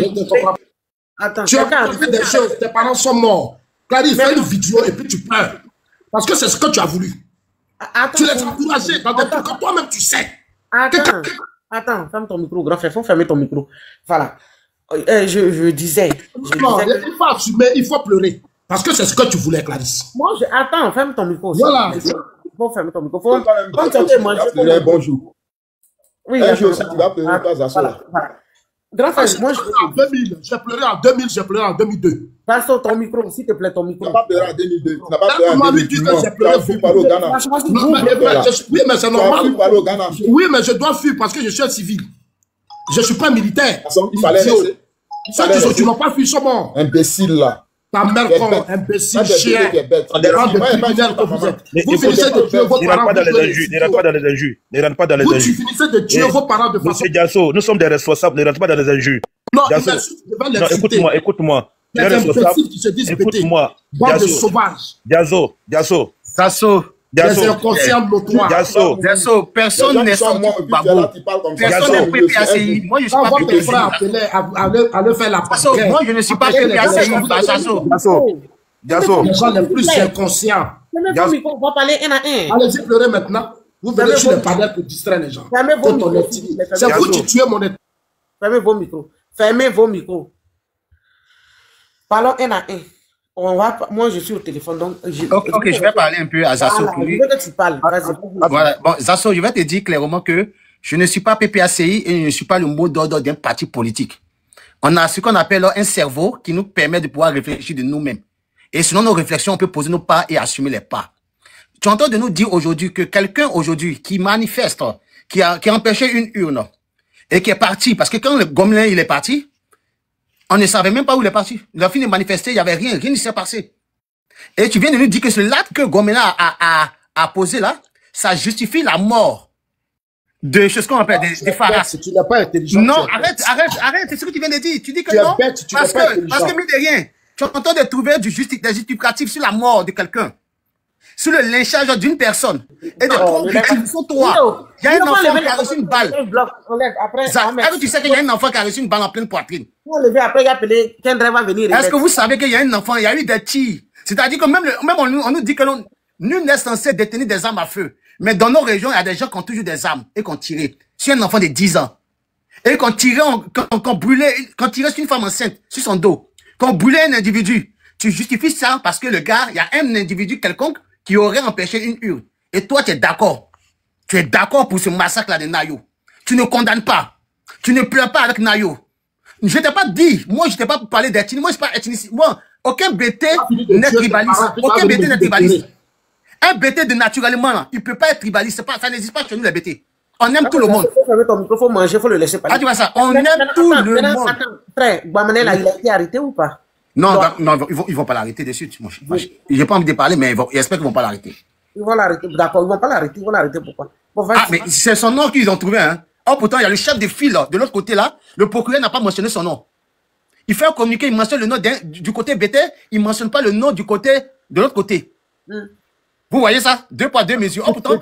Attends. Tu as fait des choses, tes parents sont morts. Clarisse, fais une vidéo et puis tu pleures. Parce que c'est ce que tu as voulu. Tu les as encouragés dans des trucs que toi-même tu sais. Attends, ferme ton micro, grand frère, faut fermer ton micro. Voilà. Je disais. Non, il faut assumer, il faut pleurer. Parce que c'est ce que tu voulais, Clarisse. Attends, ferme ton micro. Voilà. Faut fermer ton micro. Bonjour. Oui, un jour aussi, tu vas pleurer pas à ça. Grand frère, moi je en 2000, j'ai pleuré en 2000, j'ai pleuré en 2002. Passe ton micro, s'il te plaît, ton micro. Tu n'as pas pleuré en 2002. Tu n'as pas pleuré en 2002. Tu as fui par au Ghana. Oui, mais c'est normal. Oui, mais je dois fuir parce que je suis un civil. Je ne suis pas militaire. Il fallait laisser. Ceux qui n'ont pas fui sont morts. Imbécile là. Ta mère con, imbécile, chien. Vous finissez de tuer vos parents. Ne rentre pas dans les injures. Ne rentre pas dans les injures. Vous finissez de tuer vos parents de façon... Monsieur Diasso, nous sommes des responsables. Ne rentre pas dans les injures. Non, écoute-moi. Écoute-moi. Bande de sauvages. Diasso. Des inconscients notoires. Diasso, personne n'est sorti pour Gbagbo. Personne n'est PPACI. Moi, je ne suis pas PPACI. Allez faire la paix. Moi, je ne suis pas PPACI. Diasso. Les gens les plus inconscients. On va parler un à un. Allez-y pleurer maintenant. Vous venez sur les panels pour distraire les gens. C'est vous qui tuez mon état. Fermez vos micros. Fermez vos micros. Parlons un à un. Moi, je suis au téléphone, donc... Ok, je vais parler un peu à Zasso. Je veux que tu parles. Voilà. Bon, Zasso, je vais te dire clairement que je ne suis pas PPACI et je ne suis pas le mot d'ordre d'un parti politique. On a ce qu'on appelle un cerveau qui nous permet de pouvoir réfléchir de nous-mêmes. Et selon nos réflexions, on peut poser nos pas et assumer les pas. Tu entends de nous dire aujourd'hui que quelqu'un aujourd'hui qui manifeste, qui a empêché une urne et qui est parti, parce que quand le Gommelin il est parti, on ne savait même pas où il est parti. Il a fini de manifester, il n'y avait rien ne s'est passé. Et tu viens de nous dire que ce l'acte que Gommelin a posé là, ça justifie la mort de ce qu'on appelle des Faras. Tu n'es pas intelligent. Non, arrête, c'est ce que tu viens de dire. Tu dis que non, parce que mine de rien, tu es en train de trouver des justificatifs sur la mort de quelqu'un, sur le lynchage d'une personne, et de victimiser toi. Il y a un enfant qui a reçu une balle. Tu sais qu'il y a un enfant qui a reçu une balle en pleine poitrine. Est-ce que vous savez qu'il y a un enfant, il y a eu des tirs? C'est-à-dire que même on nous dit que nul n'est censé détenir des armes à feu. Mais dans nos régions, il y a des gens qui ont toujours des armes et qui ont tiré. Sur un enfant de 10 ans. Et qu'on tirait sur une femme enceinte, sur son dos. Qu'on brûlait un individu. Tu justifies ça parce que le gars, il y a un individu quelconque qui aurait empêché une urne. Et toi, tu es d'accord. Tu es d'accord pour ce massacre-là de Nayo. Tu ne condamnes pas. Tu ne pleures pas avec Nayo. Je t'ai pas dit. Moi, je t'ai pas parlé d'ethnie. Moi, je suis pas ethniciste. Moi, aucun BT n'est tribaliste. Aucun BT n'est tribaliste. Un BT de naturellement, là, il peut pas être tribaliste. Ça n'existe pas chez nous, les BT. On aime tout le monde. Il faut manger, il faut le laisser parler. Ah, tu vois ça? On aime tout le monde. Frère, Guamanel, il a été arrêté ou pas? Non, ils vont pas l'arrêter de suite. J'ai pas envie de parler, mais j'espère qu'ils vont pas l'arrêter. Ils vont l'arrêter, d'accord, ils vont pas l'arrêter. Ils vont l'arrêter pourquoi? Ah, mais c'est son nom qu'ils ont trouvé, hein. Or, pourtant, il y a le chef de file de l'autre côté là. Le procureur n'a pas mentionné son nom. Il fait un communiqué, il mentionne le nom du côté BT, il ne mentionne pas le nom du côté de l'autre côté. Vous voyez ça? 2 poids 2 mesures. Or, pourtant,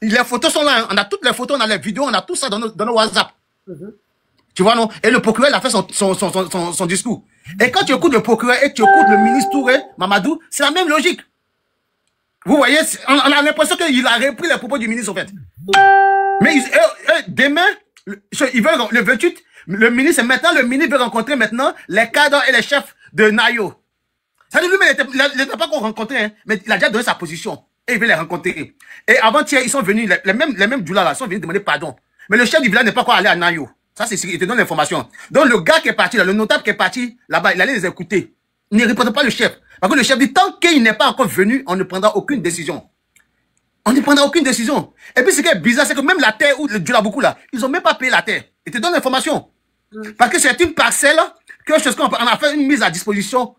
les photos sont là. On a toutes les photos, on a les vidéos, on a tout ça dans nos WhatsApp. Tu vois, non? Et le procureur, il a fait son discours. Et quand tu écoutes le procureur et tu écoutes le ministre Touré, Mamadou, c'est la même logique. Vous voyez, on a l'impression qu'il a repris les propos du ministre, en fait. Mais demain, ils veulent, le 28, le ministre veut rencontrer maintenant les cadres et les chefs de Nayo. Ça dit, lui, mais il n'était pas encore rencontré, hein, mais il a déjà donné sa position. Et il veut les rencontrer. Et avant-hier, ils sont venus, les mêmes Djoula là, sont venus demander pardon. Mais le chef du village n'est pas encore allé à Nayo. Ça, c'est il te donne l'information. Donc, le gars qui est parti là, le notable qui est parti là-bas, il allait les écouter. Il ne répondait pas le chef. Parce que le chef dit, tant qu'il n'est pas encore venu, on ne prendra aucune décision. On ne prendra aucune décision. Et puis, ce qui est bizarre, c'est que même la terre où le Djoula beaucoup là, ils n'ont même pas payé la terre. Ils te donnent l'information. Parce que c'est une parcelle que on a fait une mise à disposition.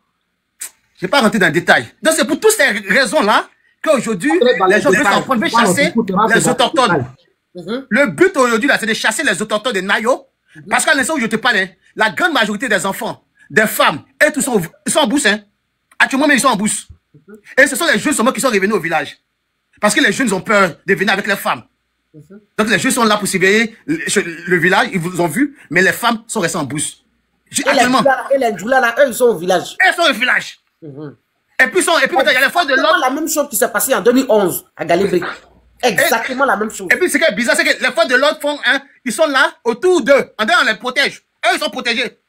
Je ne vais pas rentrer dans le détail. Donc, c'est pour toutes ces raisons-là qu'aujourd'hui, les gens veulent chasser les autochtones. Le but aujourd'hui, là, c'est de chasser les autochtones de Nayo. Parce qu'à l'instant où je te parle, hein, la grande majorité des enfants, des femmes, et tous ils sont en bourse. Hein. Actuellement, mais ils sont en bourse. Et ce sont les jeunes seulement qui sont revenus au village. Parce que les jeunes ont peur de venir avec les femmes. Donc les jeunes sont là pour surveiller le village, ils vous ont vu, mais les femmes sont restées en bourse. Et les Djoula là, eux, ils sont au village. Elles sont au village. Et puis, il y a les forces de l'ordre. La même chose qui s'est passée en 2011 à Galibri. Exactement la même chose. Et puis, ce qui est bizarre, c'est que les forces de l'ordre font, hein, ils sont là, autour d'eux. On les protège. Eux, ils sont protégés.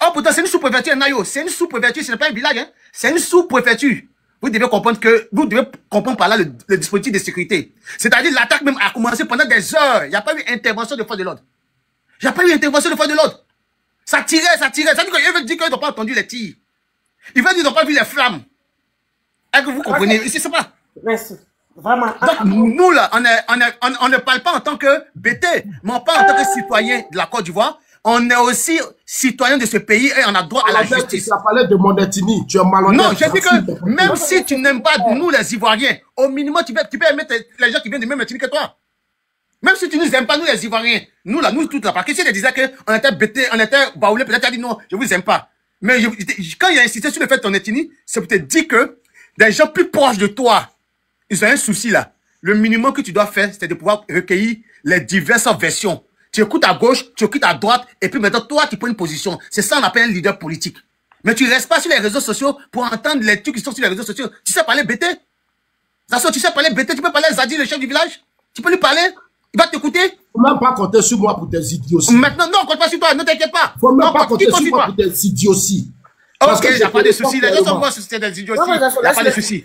Oh, pourtant, c'est une sous-préfecture, Nayo. C'est une sous-préfecture, ce n'est pas un village, hein. C'est une sous-préfecture. Vous devez comprendre par là le dispositif de sécurité. C'est-à-dire, l'attaque même a commencé pendant des heures. Il n'y a pas eu intervention de forces de l'ordre. Il n'y a pas eu intervention de forces de l'ordre. Ça tirait. Ça veut dire qu'ils n'ont pas entendu les tirs. Ils veulent dire qu'ils n'ont pas vu les flammes. Est-ce que vous comprenez? Ici, c'est pas. Merci. Vraiment. Donc, nous, là, on ne parle pas en tant que BT, mais on parle en tant que citoyen de la Côte d'Ivoire. On est aussi citoyen de ce pays et on a droit à la justice. Tu as parlé de Mondetini, tu es malhonnête. Non, je dis que même si tu n'aimes pas nous, les Ivoiriens, au minimum, tu peux aimer les gens qui viennent du même ethnie que toi. Même si tu nous aimes pas, nous, les Ivoiriens, nous, là, nous, toutes là, parce que si elle disait qu'on était BT, on était baoulé, peut-être tu as dit non, je vous aime pas. Mais quand il a insisté sur le fait de ton ethnie, c'est pour te dire que des gens plus proches de toi, ils ont un souci là. Le minimum que tu dois faire, c'est de pouvoir recueillir les diverses versions. Tu écoutes à gauche, tu écoutes à droite, et puis maintenant, toi, tu prends une position. C'est ça qu'on appelle un leader politique. Mais tu ne restes pas sur les réseaux sociaux pour entendre les trucs qui sont sur les réseaux sociaux. Tu sais parler BT? Tu sais parler BT? Tu peux parler à Zadi, le chef du village? Tu peux lui parler? Il va t'écouter? Il ne faut même pas compter sur moi pour tes idioties. Maintenant, non, compte pas sur toi, ne t'inquiète pas. Il ne faut même pas compter sur moi pour tes idioties. Ok, il n'y a pas de souci. Les autres, on voit si c'était des idioties. Il n'y a pas de souci.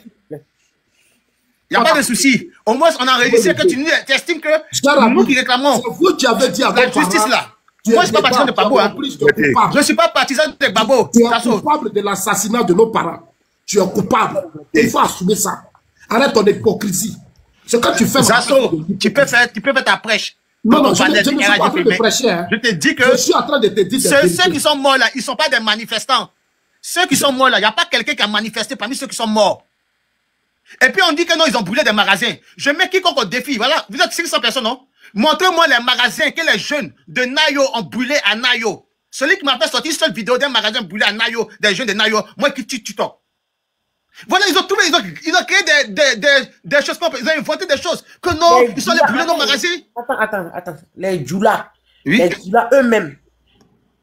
Il n'y a pas de souci. Au moins, on a réussi que tu estimes que nous qui réclamons la justice là. Moi, je ne suis pas partisan de Babo. Hein. Je ne suis pas partisan de Babo. Tu es coupable de l'assassinat de nos parents. Tu es coupable. Il faut assumer ça. Arrête ton hypocrisie. C'est quand tu fais... Zasso, tu peux faire ta prêche. Non, je ne suis pas en train de prêcher. Hein. Je te dis que... Je suis en train de te dire... Ceux qui sont morts là, ils ne sont pas des manifestants. Ceux qui sont morts là, il n'y a pas quelqu'un qui a manifesté parmi ceux qui sont morts. Et puis on dit que non, ils ont brûlé des magasins. Je mets quiconque au défi. Voilà, vous êtes 500 personnes, non? Montrez-moi les magasins que les jeunes de Nayo ont brûlé à Nayo. Celui qui m'a fait sortir une seule vidéo d'un magasin brûlé à Nayo, des jeunes de Nayo, moi qui tue TikTok. Voilà, ils ont trouvé, ils ont créé des choses, ils ont inventé des choses. Que non, ils sont allés brûler nos magasins. Attends. Les Djoula, oui? Les Djoula eux-mêmes,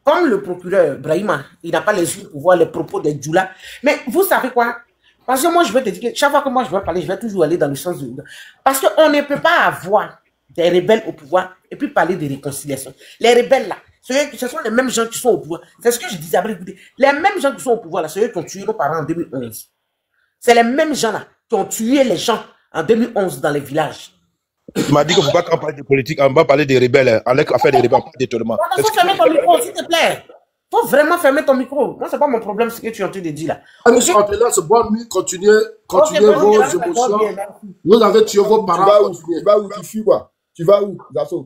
comme le procureur Brahima, il n'a pas les yeux pour voir les propos des Djoula. Mais vous savez quoi? Parce que moi, je vais te dire que chaque fois que moi je vais parler, je vais toujours aller dans le sens de... Parce qu'on ne peut pas avoir des rebelles au pouvoir et puis parler de réconciliation. Les rebelles là, ce sont les mêmes gens qui sont au pouvoir. C'est ce que je disais après. Les mêmes gens qui sont au pouvoir là, c'est eux qui ont tué nos parents en 2011. C'est les mêmes gens là qui ont tué les gens en 2011 dans les villages. Tu m'as dit qu'il ne faut pas qu'on parle de politique, on va parler des rebelles, on a affaire des rebelles, pas d'étonnement. Il faut fermer ton micro, s'il te plaît. Il faut vraiment fermer ton micro. Moi, ce n'est pas mon problème, ce que tu es en train de dire là. Nous sommes en train bonne nuit, continuez vos émotions. Vous avez tué vos parents. Tu vas où? Tu fuis quoi? Tu vas où, Zasso?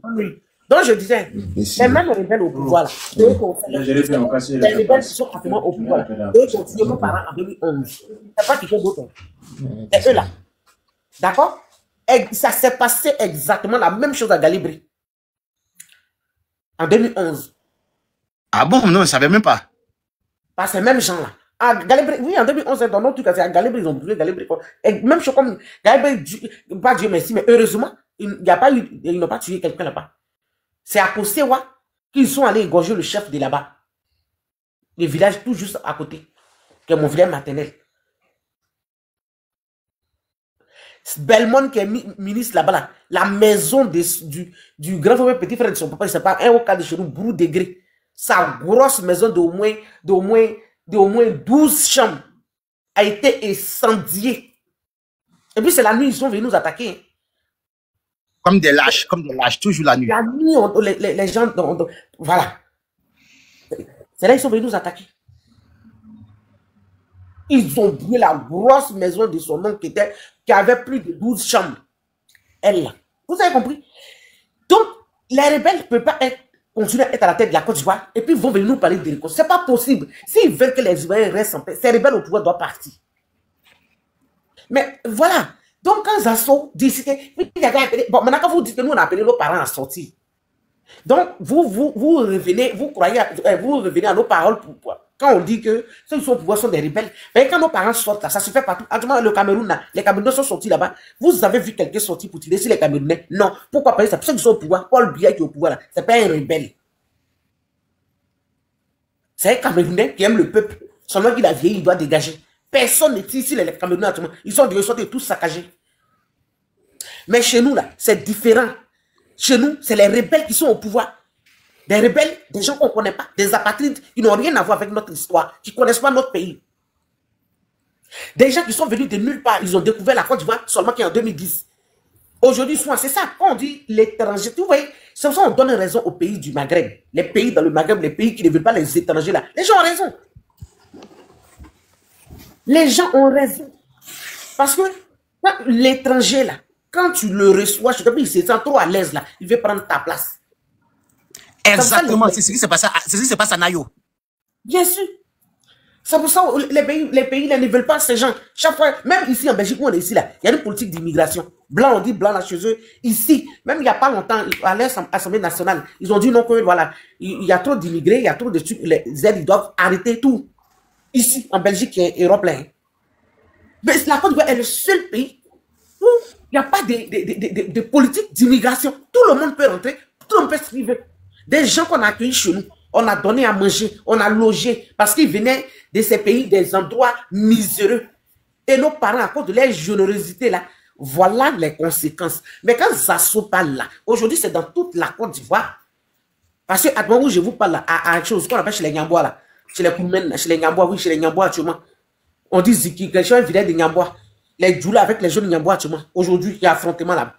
Donc, je disais, les mêmes rebelles au pouvoir là, les rebelles qui sont actuellement au pouvoir là, eux qui ont tué nos parents en 2011. C'est pas qu'ils font d'autres. C'est eux là. D'accord? Ça s'est passé exactement la même chose à Galibri. En 2011. Ah bon, non, je ne savais même pas. Pas ces mêmes gens-là. À Galibri, oui, en 2011, dans notre cas, c'est à Galibri, ils ont brûlé Galibri. Et même chose comme Galibri, pas Dieu merci, mais heureusement, ils n'ont pas tué quelqu'un là-bas. C'est à Kosewa qu'ils sont allés égorger le chef de là-bas. Le village tout juste à côté, qui est mon village maternel. Belmont qui est ministre là-bas, là, la maison du grand frère petit frère de son papa, il pas un au cas de chez nous, Brou Degré. Sa grosse maison d'au moins 12 chambres a été incendiée. Et puis c'est la nuit, ils sont venus nous attaquer. Comme des lâches, toujours la nuit. La nuit, les gens, voilà. C'est là qu'ils sont venus nous attaquer. Ils ont brûlé la grosse maison de son oncle qui avait plus de 12 chambres. Elle là. Vous avez compris? Donc, les rebelles ne peuvent pas continuer à être à la tête de la Côte d'Ivoire et puis vont venir nous parler de réconciliation. Ce n'est pas possible. S'ils veulent que les Ivoiriens restent en paix, ces rebelles au pouvoir doivent partir. Mais voilà. Donc, quand Zasso dit que... Bon, maintenant, quand vous dites que nous, on a appelé nos parents à sortir. Donc, vous revenez, vous revenez à nos paroles quand on dit que ceux qui sont au pouvoir sont des rebelles. Mais quand nos parents sortent là, ça se fait partout. Actuellement, le Cameroun, là, les Camerounais sont sortis là-bas. Vous avez vu quelqu'un sortir pour tirer sur les Camerounais? Non. Pourquoi pas ça? Ceux qui sont au pouvoir, Paul Biya qui est au pouvoir là, c'est pas un rebelle. C'est un Camerounais qui aime le peuple. Seulement qu'il a vieilli, il doit dégager. Personne n'est ici, les Camerounais actuellement. Ils sont tous saccagés. Mais chez nous, là, c'est différent. Chez nous, c'est les rebelles qui sont au pouvoir. Des rebelles, des gens qu'on ne connaît pas, des apatrides qui n'ont rien à voir avec notre histoire, qui ne connaissent pas notre pays. Des gens qui sont venus de nulle part, ils ont découvert la Côte d'Ivoire seulement qu'en 2010. Aujourd'hui, c'est ça. Quand on dit l'étranger, vous voyez, c'est pour ça qu'on donne raison aux pays du Maghreb. Les pays dans le Maghreb, les pays qui ne veulent pas les étrangers là. Les gens ont raison. Les gens ont raison. Parce que l'étranger là, quand tu le reçois, je te dis, il se sent trop à l'aise là, il veut prendre ta place. Exactement, c'est ce qui se passe à Nayo. Bien sûr. C'est pour ça que les pays là, ne veulent pas ces gens. Chaque fois, même ici en Belgique, où on est ici là, il y a une politique d'immigration. Blanc, on dit blanc là chez eux. Ici, même il n'y a pas longtemps, à l'Assemblée nationale, ils ont dit non, que voilà, il y a trop d'immigrés, il y a trop de trucs, les aides, ils doivent arrêter tout. Ici, en Belgique, qui est européen. Mais la Côte d'Ivoire est le seul pays où il n'y a pas de politique d'immigration. Tout le monde peut rentrer, tout le monde peut suivre. Des gens qu'on a accueillis chez nous, on a donné à manger, on a logé, parce qu'ils venaient de ces pays, des endroits miséreux. Et nos parents, à cause de leur générosité là, voilà les conséquences. Mais quand Zasso parle là, aujourd'hui c'est dans toute la Côte d'Ivoire. Parce que à moment où je vous parle là, à une chose qu'on appelle chez les Nyambois là, chez les Koumènes, chez les Nyambois, oui, chez les Nyambois actuellement. On dit Ziki, les gens viennent des Nyambois. Les Djoula avec les jeunes Nyambois actuellement. Aujourd'hui, il y a affrontement là.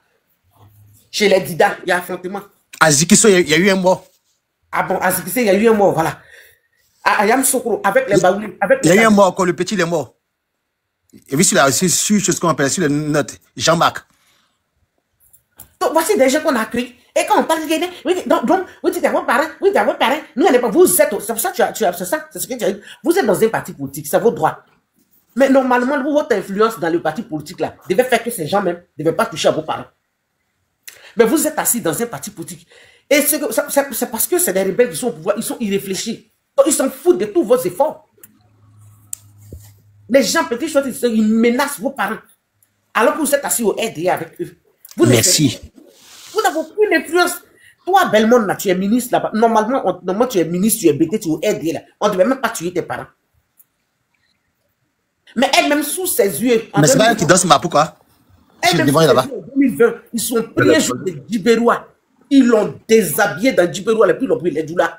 Chez les Dida, il y a affrontement. À Zikiso, il y a eu un mort. Ah bon, à Zikiso, il y a eu un mort, voilà. À Ayam Sokro, avec les Baouli. Il y a eu un mort, quand le petit il est mort. Et puis sur ce qu'on appelle, sur les notes, Jean-Marc. Donc, voici des gens qu'on accueille. Et quand on parle de Guinée, donc, vous dites à vos parents, nous, vous êtes, c'est pour ça que c'est ça, c'est ce que tu as dit. Vous êtes dans un parti politique, c'est votre droit. Mais normalement, votre influence dans le parti politique là devait faire que ces gens même ne devaient pas toucher à vos parents. Mais vous êtes assis dans un parti politique. Et c'est parce que c'est des rebelles qui sont au pouvoir, ils sont irréfléchis. Donc, ils s'en foutent de tous vos efforts. Les gens, petites choses, ils menacent vos parents. Alors que vous êtes assis au RDA avec eux. Merci. Vous n'avez aucune influence. Toi, Belmont, là, tu es ministre là-bas. Normalement, tu es ministre, tu es BT, tu es au RDA là. On ne devait même pas tuer tes parents. Mais elle-même, sous ses yeux. Mais c'est pas elle qui danse ma pourquoi? Devant là-bas. En 2020, ils sont pris un jour de Djibérois. Ils l'ont déshabillé dans Djibérois, et puis ils l'ont pris les doulas.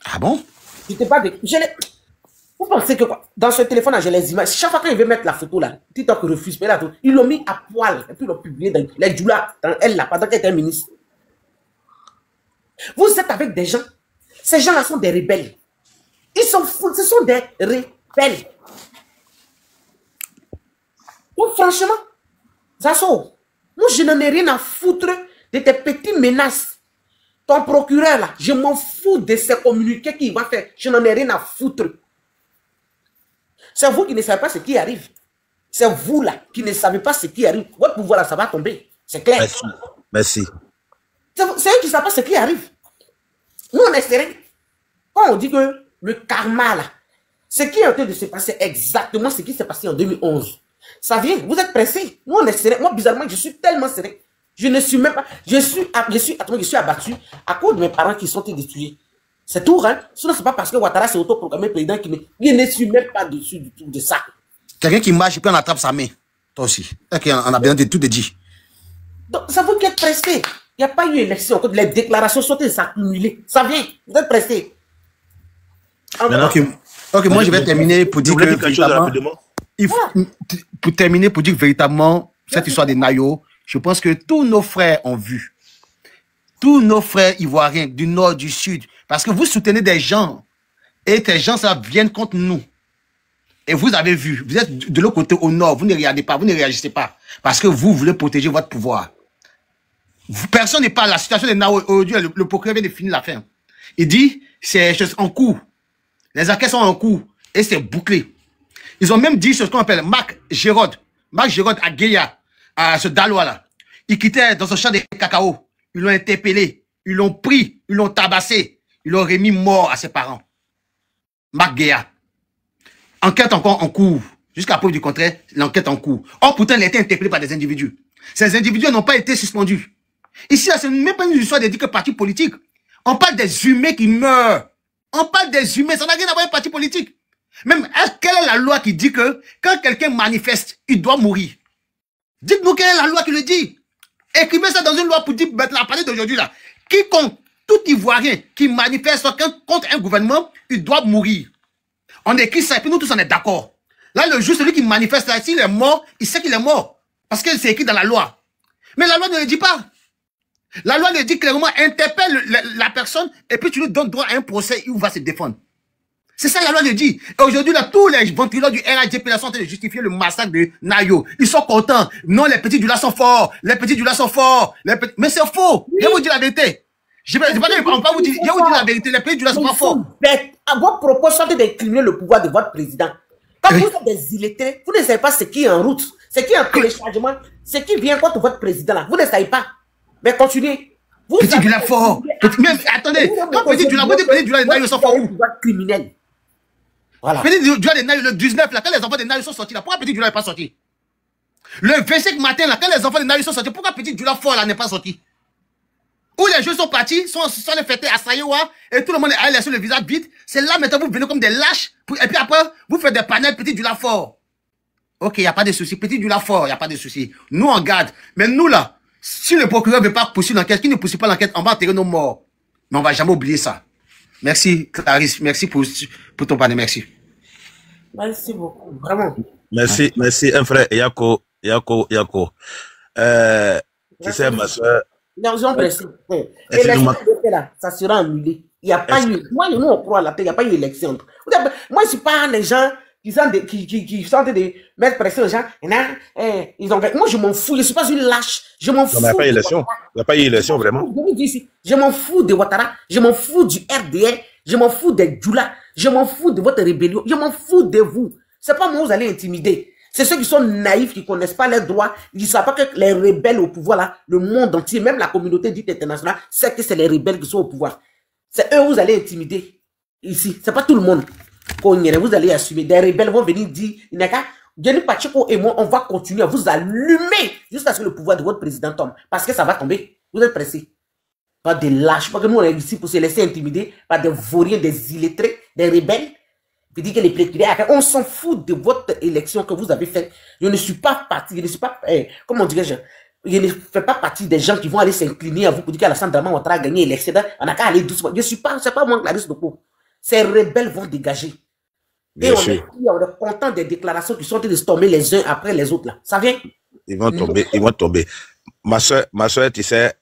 Ah bon? Vous pensez que quoi? Dans ce téléphone-là, j'ai les images. Chaque fois qu'il veut mettre la photo là, TikTok refuse. Mais là, ils l'ont mis à poil. Et puis ils l'ont publié dans les doulas, dans elle là, pendant qu'elle était ministre. Vous êtes avec des gens. Ces gens-là sont des rebelles. Ils sont fous. Ce sont des rebelles. Donc franchement, Zasso, moi je n'en ai rien à foutre de tes petites menaces. Ton procureur là, je m'en fous de ces communiqués qu'il va faire. Je n'en ai rien à foutre. C'est vous qui ne savez pas ce qui arrive. C'est vous là qui ne savez pas ce qui arrive. Votre pouvoir là, ça va tomber. C'est clair. Merci. Merci. C'est eux qui ne savent pas ce qui arrive. Nous, on est serein. Quand on dit que le karma là, ce qui est en train de se passer exactement ce qui s'est passé en 2011, ça vient. Vous êtes pressés. Nous, on est serein. Moi, bizarrement, je suis tellement serein. Je ne suis même pas. Je suis abattu à cause de mes parents qui sont détruits. C'est tout, hein. Sinon, c'est pas parce que Ouattara s'est autoproclamé président qui je ne suis même pas dessus du tout de ça. Quelqu'un qui marche et puis on attrape sa main. Toi aussi. Okay, on a bien tout dit. Donc, ça veut qu'être pressé. Il n'y a pas eu élection. Les déclarations sont accumulées. Ça vient. Vous êtes pressé. Ok, moi je vais terminer pour dire que pour terminer pour dire que véritablement cette histoire des Nayo, je pense que tous nos frères ont vu. Tous nos frères ivoiriens du nord, du sud, parce que vous soutenez des gens et ces gens ça viennent contre nous. Et vous avez vu, vous êtes de l'autre côté au nord, vous ne regardez pas, vous ne réagissez pas parce que vous voulez protéger votre pouvoir. Personne n'est pas la situation des Nayo aujourd'hui, le procureur vient de finir l'affaire. Il dit c'est en cours. Les enquêtes sont en cours et c'est bouclé. Ils ont même dit ce qu'on appelle Marc Gérard à Guéya, à ce Dalois là. Il quittait dans son champ de cacao. Ils l'ont interpellé, ils l'ont pris, ils l'ont tabassé, ils l'ont remis mort à ses parents. Marc Guéya. Enquête encore en cours. Jusqu'à preuve du contraire, l'enquête en cours. Or, pourtant, il a été interpellé par des individus. Ces individus n'ont pas été suspendus. Ici, ce n'est même pas une histoire de dire que parti politique. On parle des humains qui meurent. On parle des humains, ça n'a rien à voir avec un parti politique. Même, quelle est la loi qui dit que quand quelqu'un manifeste, il doit mourir? Dites-nous quelle est la loi qui le dit. Écrivez ça dans une loi pour dire, la parler d'aujourd'hui là. Quiconque, tout Ivoirien qui manifeste contre un gouvernement, il doit mourir. On écrit ça et puis nous tous on est d'accord. Là, le juge, celui qui manifeste là, s'il est mort, il sait qu'il est mort. Parce que c'est écrit dans la loi. Mais la loi ne le dit pas. La loi le dit clairement, interpelle la personne et puis tu lui donnes droit à un procès où il va se défendre. C'est ça la loi le dit. Et aujourd'hui, là, tous les ventriloques du RADP sont en train de justifier le massacre de Nayo. Ils sont contents. Non, les petits du là sont forts. Les petits du là sont forts. Mais c'est faux. Je vais vous dire la vérité. Je vais vous dire la vérité. Les petits du là sont pas forts. À votre propos, sont d'incriminer le pouvoir de votre président. Quand vous êtes des illettrés, vous ne savez pas ce qui est en route, ce qui est en téléchargement, ce qui vient contre votre président là. Vous ne savez pas. Mais continuez. Petit du là fort. Même, attendez, quand petit du là, les Nayo sont forts où? Criminel. Voilà. Petit du là, les Nayo, le 19 là, quand les enfants des Nayo sont sortis là, pourquoi petit du là n'est pas sorti? Le 25 matin là, quand les enfants des Nayo sont sortis, pourquoi petit du là fort là n'est pas sorti? Où les jeux sont partis, sont les fêtés à Sayoua, et tout le monde a laissé le visage vide. C'est là maintenant vous venez comme des lâches, et puis après, vous faites des panels petit du là fort. Ok, il n'y a pas de souci. Petit du là fort, il n'y a pas de souci. Nous on garde. Mais nous là, si le procureur ne veut pas poursuivre l'enquête, qui ne poursuit pas l'enquête, on va enterrer nos morts. Mais on ne va jamais oublier ça. Merci, Clarisse. Merci pour ton panel. Merci. Merci beaucoup. Vraiment. Merci, un frère. Yako. Tu sais, ma soeur. Non, ils ont pressé. Et l'élection là, ça sera annulé. Il n'y a pas eu. Moi, nous, on croit à la paix, il n'y a pas eu d'élection. Moi, je ne suis pas les gens qui sont en train de mettre pression aux gens. Moi, je m'en fous. Je ne suis pas une lâche. Je m'en fous. Il n'y a pas eu élection. Il n'y a pas eu élection, vraiment. Je m'en fous de Ouattara. Je m'en fous du RDR. Je m'en fous des Djoula. Je m'en fous de votre rébellion. Je m'en fous de vous. Ce n'est pas moi que vous allez intimider. C'est ceux qui sont naïfs, qui ne connaissent pas leurs droits. Ils ne savent pas que les rebelles au pouvoir, là, le monde entier, même la communauté dite internationale, sait que c'est les rebelles qui sont au pouvoir. C'est eux que vous allez intimider. Ici, ce n'est pas tout le monde. Vous allez assumer. Des rebelles vont venir dire, Jenny Pacheco et moi, on va continuer à vous allumer jusqu'à ce que le pouvoir de votre président tombe. Parce que ça va tomber. Vous êtes pressés. Pas des lâches. Parce que nous, on est ici pour se laisser intimider par des vauriens, des illettrés, des rebelles. Vous dites que les précureurs, on s'en fout de votre élection que vous avez faite. Je ne suis pas parti, je ne suis pas, comment dirais-je, je ne fais pas partie des gens qui vont aller s'incliner à vous pour dire qu'Alassane Dramane Ouattara a gagné l'élection. On n'a qu'à aller doucement. Je ne suis pas, c'est pas moi Clarisse Loko. Ces rebelles vont dégager. Et on est content des déclarations qui sont en train de se tomber les uns après les autres là. Ça vient? Ils vont tomber, ils vont tomber. Ma soeur, tu sais,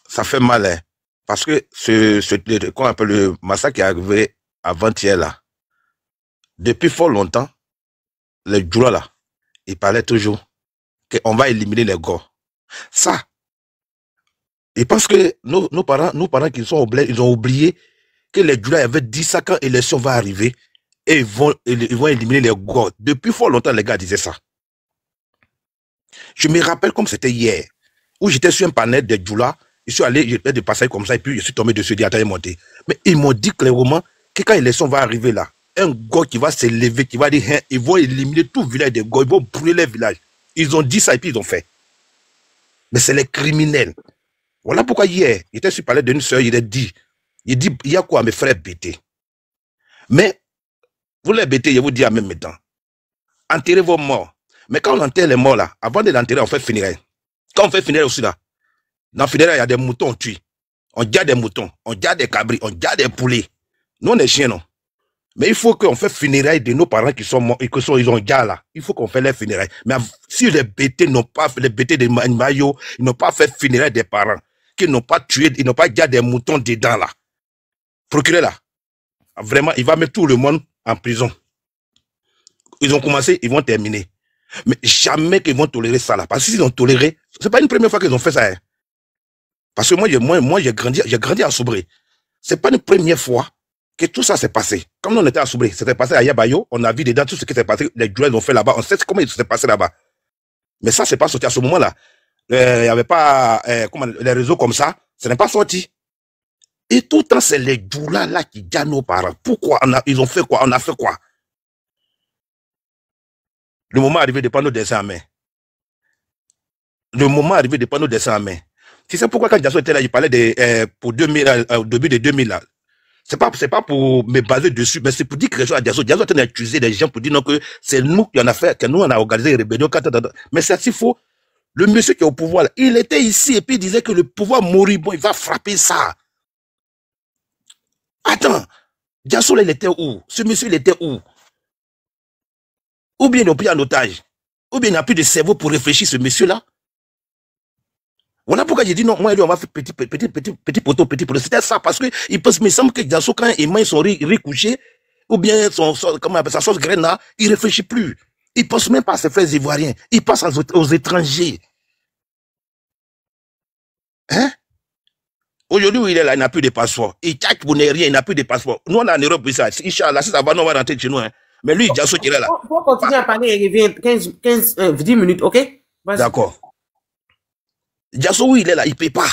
ça fait mal, hein, parce que qu'on appelle le massacre qui est arrivé avant-hier là, depuis fort longtemps, les Djoula là, ils parlaient toujours qu'on va éliminer les gars. Ça, ils pensent que nos parents qui sont au bled, ils ont oublié que les Djoula avaient dit ça quand l'élection va arriver. et ils vont éliminer les Gors. Depuis fort longtemps, les gars disaient ça. Je me rappelle comme c'était hier, où j'étais sur un panel de Djoula, je suis allé, j'étais de passer comme ça, et puis je suis tombé dessus, et attends, monter. Mais ils m'ont dit clairement que quand l'élection va arriver là, un Gors qui va s'élever, qui va dire, hein, ils vont éliminer tout le village des Gors, ils vont brûler les villages. Ils ont dit ça et puis ils ont fait. Mais c'est les criminels. Voilà pourquoi hier, j'étais sur le palais d'une soeur, il dit, il y a quoi mes frères bêtés. Mais, vous les bêtés, je vous dis en même temps, enterrez vos morts. Mais quand on enterre les morts là, avant de l'enterrer, on fait funérailles. Quand on fait funérailles aussi là, dans funérailles, il y a des moutons tués. On garde des moutons, on garde des cabris, on garde des poulets. Nous, on est chiens, non. Mais il faut qu'on fait funérailles de nos parents qui sont morts et ils ont garde là. Il faut qu'on fait les funérailles. Mais si les bêtés n'ont pas fait, les bêtés de maillots, ils n'ont pas fait funérailles des parents, qu'ils n'ont pas tué, ils n'ont pas gardé des moutons dedans là. Procurez là. Vraiment, il va mettre tout le monde en prison. Ils ont commencé, ils vont terminer. Mais jamais qu'ils vont tolérer ça là. Parce qu'ils ont toléré, c'est pas une première fois qu'ils ont fait ça. Hein. Parce que moi j'ai grandi à Soubré. C'est pas une première fois que tout ça s'est passé. Comme on était à Soubré, c'était passé à Yabayo, on a vu dedans tout ce qui s'est passé, les joueurs ont fait là-bas, on sait comment il s'est passé là-bas. Mais ça, c'est pas sorti à ce moment-là. Il n'y avait pas les réseaux comme ça, ce n'est pas sorti. Et tout le temps, c'est les Djoula là qui gagnent nos parents. Pourquoi ils ont fait quoi? On a fait quoi? Le moment arrivé de prendre nos dessins en main. Le moment arrivé de prendre nos dessins en main. Tu sais pourquoi quand Diasso était là, il parlait de, pour 2000, au début de 2000 là. C'est pas pour me baser dessus, mais c'est pour dire quelque chose à Diasso. Diasso était accusé des gens pour dire non que c'est nous qui en a fait, que nous on a organisé une rébellion. Mais c'est si faux. Le monsieur qui est au pouvoir là, il était ici et puis il disait que le pouvoir moribond, il va frapper ça. Attends, Diasso là, il était où? Ce monsieur, il était où? Ou bien ils l'ont pris en otage. Ou bien il n'a plus de cerveau pour réfléchir, ce monsieur-là. Voilà pourquoi j'ai dit non, moi et lui, on va faire petit poteau. C'était ça, parce que il me semble que Diasso, quand ils sont recouchés, ou bien comment on appelle ça, sauce graine là, il réfléchit plus. Il pense même pas à ses frères ivoiriens. Il pense aux étrangers. Hein? Aujourd'hui où il est là, il n'a plus de passeport. Il tchatche pour ne rien, il n'a plus de passeport. Nous, on est en Europe, ça. Inch'Allah, si ça va, nous, on va rentrer chez nous. Hein. Mais lui, Diasso qui est là. Faut continuer à parler, il revient 10 minutes, ok? D'accord. Diasso, où il est là, il ne paye pas.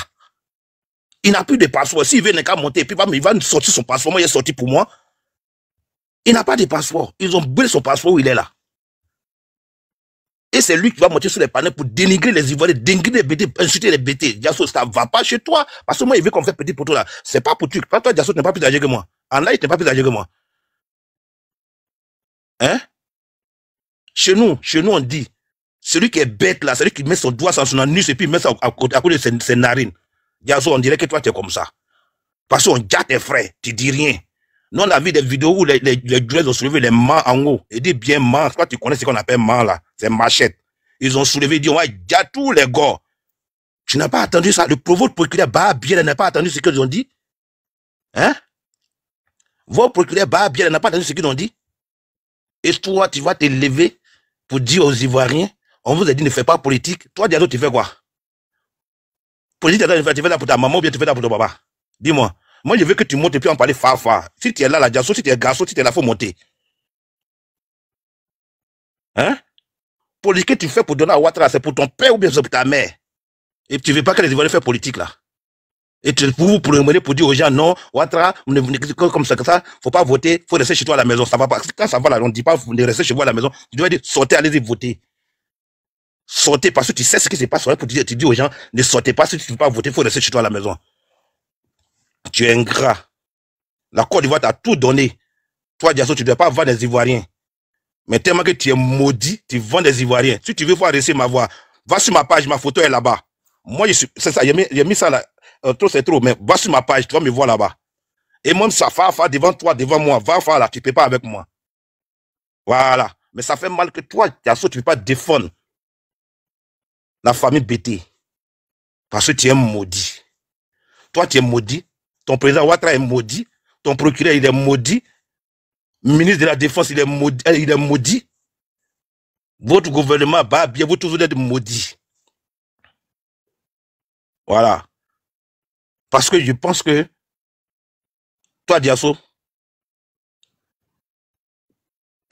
Il n'a plus de passeport. S'il veut, il n'a qu'à monter. Puis, il va sortir son passeport. Moi, il est sorti pour moi. Il n'a pas de passeport. Ils ont brûlé son passeport où il est là. Et c'est lui qui va monter sur les panneaux pour dénigrer les Ivoiriens, dénigrer les bêtés, insulter les bêtés. Diasso, ça ne va pas chez toi. Parce que moi, il veut qu'on fait petit poteau là. C'est pas pour toi. Toi, Diasso, tu n'es pas plus âgé que moi. En là, il n'est pas plus âgé que moi. Hein? Chez nous, on dit, celui qui est bête là, celui qui met son doigt sur son anus et puis il met ça à côté de ses narines. Diasso, on dirait que toi, tu es comme ça. Parce qu'on garde tes frères, tu dis rien. Nous, on a vu des vidéos où les joueurs ont soulevé les mains en haut. Et dit bien main. Toi, tu connais ce qu'on appelle main là. C'est machette. Ils ont soulevé, ils disent, on va garder tous les gars. Tu n'as pas attendu ça. Le procureur Bahabiel n'a pas attendu ce qu'ils ont dit. Hein? Vos procureurs Bahabiel n'a pas attendu ce qu'ils ont dit. Et toi, tu vas te lever pour dire aux Ivoiriens, on vous a dit ne fais pas politique. Toi, Diallo, tu fais quoi? Politique, tu fais ça pour ta maman ou bien tu fais ça pour ton papa? Dis-moi. Moi, je veux que tu montes et puis en parler fort. Si tu es là, la Diasso, si tu es garçon, si tu es là, il faut monter. Hein? Politique que tu fais pour donner à Ouattara, c'est pour ton père ou bien c'est pour ta mère? Et tu ne veux pas que les Ivoiriens fassent politique là? Et vous promener pour dire aux gens, non, Ouattara, comme ça, faut pas voter, faut rester chez toi à la maison. Ça va pas. Quand ça va là, on ne dit pas, vous restez chez vous à la maison. Tu dois dire, sortez, allez-y voter. Sortez parce que tu sais ce qui se passe. Tu dis aux gens, ne sortez pas si tu ne veux pas voter, faut rester chez toi à la maison. Tu es ingrat. La Côte d'Ivoire t'a tout donné. Toi, Diasso, tu ne dois pas vendre des Ivoiriens. Mais tellement que tu es maudit, tu vends des Ivoiriens. Si tu veux voir réussir ma voix, va sur ma page, ma photo est là-bas. Moi, c'est ça, j'ai mis ça là. Trop, c'est trop, mais va sur ma page, tu vas me voir là-bas. Et même ça, fa devant toi, devant moi, va là, tu ne peux pas avec moi. Voilà. Mais ça fait mal que toi, Diasso, tu ne peux pas défendre la famille BT. Parce que tu es maudit. Toi, tu es maudit. Ton président Ouattara est maudit. Ton procureur, il est maudit. Le ministre de la Défense, il est maudit. Votre gouvernement, bien, vous tous êtes maudits. Voilà. Parce que je pense que toi, Diasso,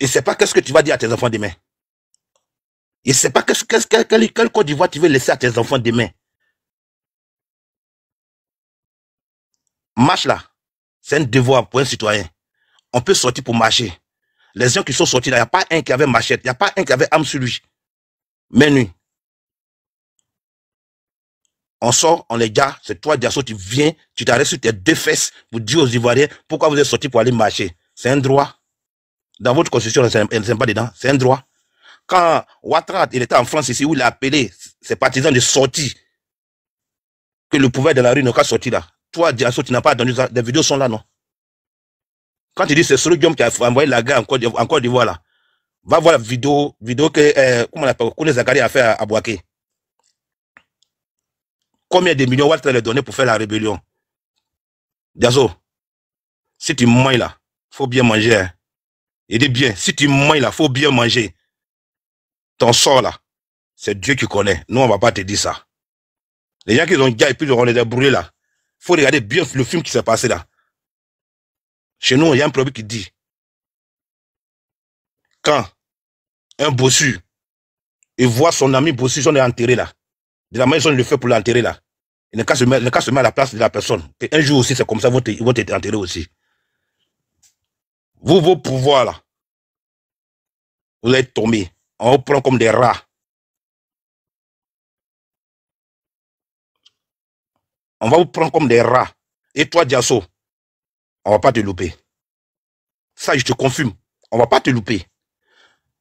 Il ne sait pas qu'est-ce que tu vas dire à tes enfants demain. Il ne sait pas quelle Côte d'Ivoire tu veux laisser à tes enfants demain. Marche là, c'est un devoir pour un citoyen. On peut sortir pour marcher. Les gens qui sont sortis là, il n'y a pas un qui avait machette, il n'y a pas un qui avait arme sur lui. Mais nuit. On sort, on les gars, c'est toi, Diasso, tu viens, tu t'arrêtes sur tes deux fesses pour dire aux Ivoiriens pourquoi vous êtes sortis pour aller marcher. C'est un droit. Dans votre constitution, elle n'est pas dedans. C'est un droit. Quand Ouattara, il était en France ici, où il a appelé ses partisans de sortir, que le pouvoir de la rue n'a pas sorti là. Toi, Diasso, tu n'as pas entendu ça. Les vidéos sont là, non? Quand tu dis c'est Solo Guillaume qui a envoyé la gare en Côte d'Ivoire là, va voir la vidéo que, comment on appelle, Kouné Zakari a fait à Bouaké. Combien de millions Ouattara les donner pour faire la rébellion? Diasso, si tu manges là, faut bien manger. Hein. Il dit bien, si tu manges là, faut bien manger. Ton sort là, c'est Dieu qui connaît. Nous, on va pas te dire ça. Les gens qui ont gars et puis on les a brûlés là, faut regarder bien le film qui s'est passé là. Chez nous, il y a un proverbe qui dit, quand un bossu, il voit son ami bossu, on est enterré là, de la manière dont il le fait pour l'enterrer là, il n'a qu'à se mettre à la place de la personne. Et un jour aussi, c'est comme ça, ils vont être enterrés aussi. Vous, vos pouvoirs là, vous êtes tombés. On vous prend comme des rats. On va vous prendre comme des rats. Et toi, Diasso, on va pas te louper. Ça, je te confirme. On va pas te louper.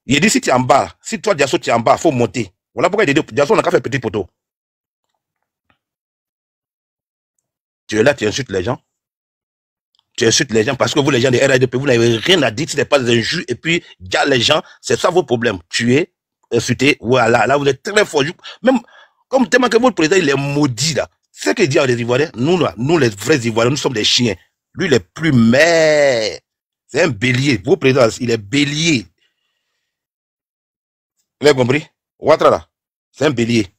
Il dit si tu es en bas, si toi, Diasso, tu es en bas, il faut monter. Voilà pourquoi il dit Diasso, on n'a qu'à faire petit poteau. Tu es là, tu insultes les gens. Tu insultes les gens parce que vous, les gens des RADP, vous n'avez rien à dire, ce n'est pas un jus. Et puis, gars, les gens, c'est ça vos problèmes. Tuer, insulter, voilà, là, vous êtes très fort. Même, comme tellement que votre président, il est maudit, là. C'est ce qu'il dit à les Ivoiriens. Nous, là, nous, les vrais Ivoiriens, nous sommes des chiens. Lui, il est plus mais. C'est un bélier. Vos présidents, il est bélier. Vous avez compris? Ouattara, là, c'est un bélier.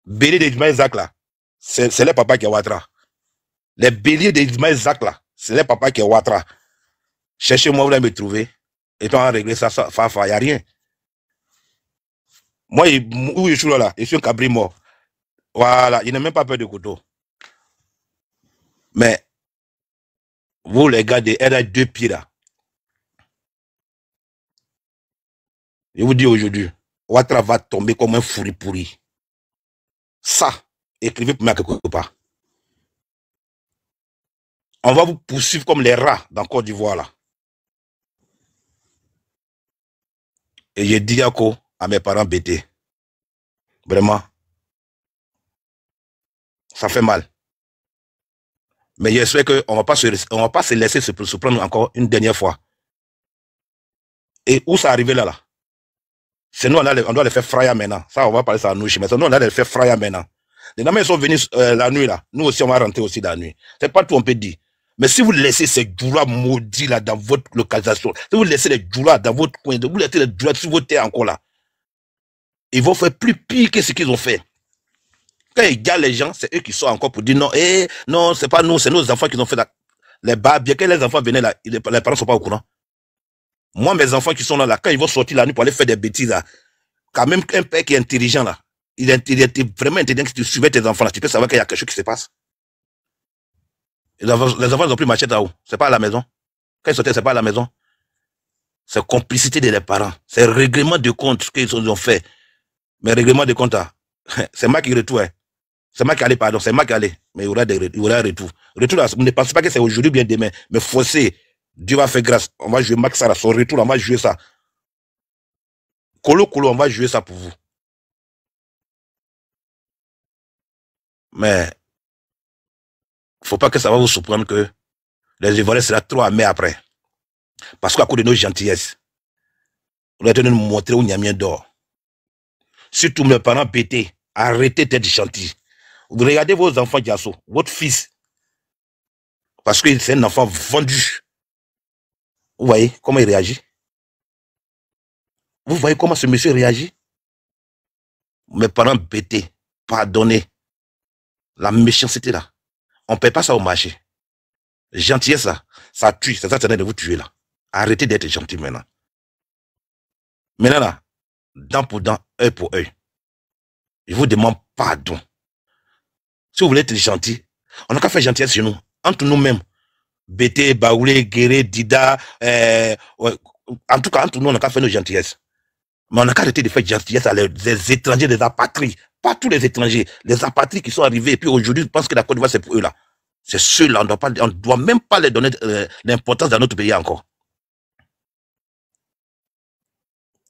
Bélier d'Ismaël Zak, là, c'est le papa qui est Ouattara. Les béliers d'Ismaël Zak, là, c'est le papa qui est Ouattara. Cherchez-moi, vous allez me trouver. Et puis on va régler ça, il n'y a rien. Moi, où je suis là, je suis un cabri mort. Voilà, il n'a même pas peur de couteau. Mais, vous les gars de RA2 pieds là, je vous dis aujourd'hui, Ouattara va tomber comme un fourri pourri. Ça, écrivez pour moi quelque part. On va vous poursuivre comme les rats dans Côte d'Ivoire là. Et j'ai dit à mes parents bêtés. Vraiment, ça fait mal. Mais j'espère qu'on ne va pas se laisser se prendre encore une dernière fois. Et où ça arrive là? C'est nous, on doit les faire fraya maintenant. Ça, on va parler ça à nous, mais c'est nous, on doit les faire fraya maintenant. Les gens, ils sont venus la nuit là. Nous aussi, on va rentrer aussi la nuit. C'est pas tout, on peut dire. Mais si vous laissez ces djoulas maudits là dans votre localisation, si vous laissez les djoulas dans votre coin, vous laissez les djoulas sur votre terre encore là, ils vont faire plus pire que ce qu'ils ont fait. Quand ils gardent les gens, c'est eux qui sont encore pour dire non, non, c'est pas nous, c'est nos enfants qui ont fait là. Les barbiers, quand les enfants venaient là, les parents ne sont pas au courant. Moi, mes enfants qui sont là, quand ils vont sortir la nuit pour aller faire des bêtises là, quand même un père qui est intelligent là, il est vraiment intelligent, si tu suivais tes enfants là, tu peux savoir qu'il y a quelque chose qui se passe. Les enfants n'ont plus machette là-haut. C'est pas à la maison. Quand ils sortaient, c'est pas à la maison. C'est complicité des parents. C'est règlement de compte qu'ils ont fait. Mais règlement de compte, c'est moi qui retourne. C'est moi qui allais, pardon, c'est moi qui allais. Mais il y aura un retour. Retour là, ne pensez pas que c'est aujourd'hui bien demain. Mais forcé, Dieu va faire grâce. On va jouer Max Sara, son retour, on va jouer ça. Colo, on va jouer ça pour vous. Mais faut pas que ça va vous surprendre que les Ivoiriens seront trop amers après. Parce qu'à cause de nos gentillesses, on va nous montrer où Niamien dort. Surtout mes parents pétés, arrêtez d'être gentils. Regardez vos enfants Diasso, votre fils. Parce que c'est un enfant vendu. Vous voyez comment il réagit? Vous voyez comment ce monsieur réagit? Mes parents pétés, pardonnez. La méchanceté là. On ne paie pas ça au marché. Gentillesse là, ça tue. C'est ça qui est en train de vous tuer là. Arrêtez d'être gentil maintenant. Maintenant, là, dent pour dent, œil pour œil. Je vous demande pardon. Si vous voulez être gentil, on n'a qu'à faire gentillesse chez nous, entre nous-mêmes. Bété, Baoulé, Guéré, Dida, ouais. En tout cas, entre nous, on n'a qu'à faire nos gentillesses. Mais on n'a qu'à arrêter de faire gentillesse à les étrangers, les apatries. Pas tous les étrangers, les apatries qui sont arrivés, et puis aujourd'hui, ils pensent que la Côte d'Ivoire, c'est pour eux là. C'est ceux-là, on ne doit même pas les donner l'importance dans notre pays encore.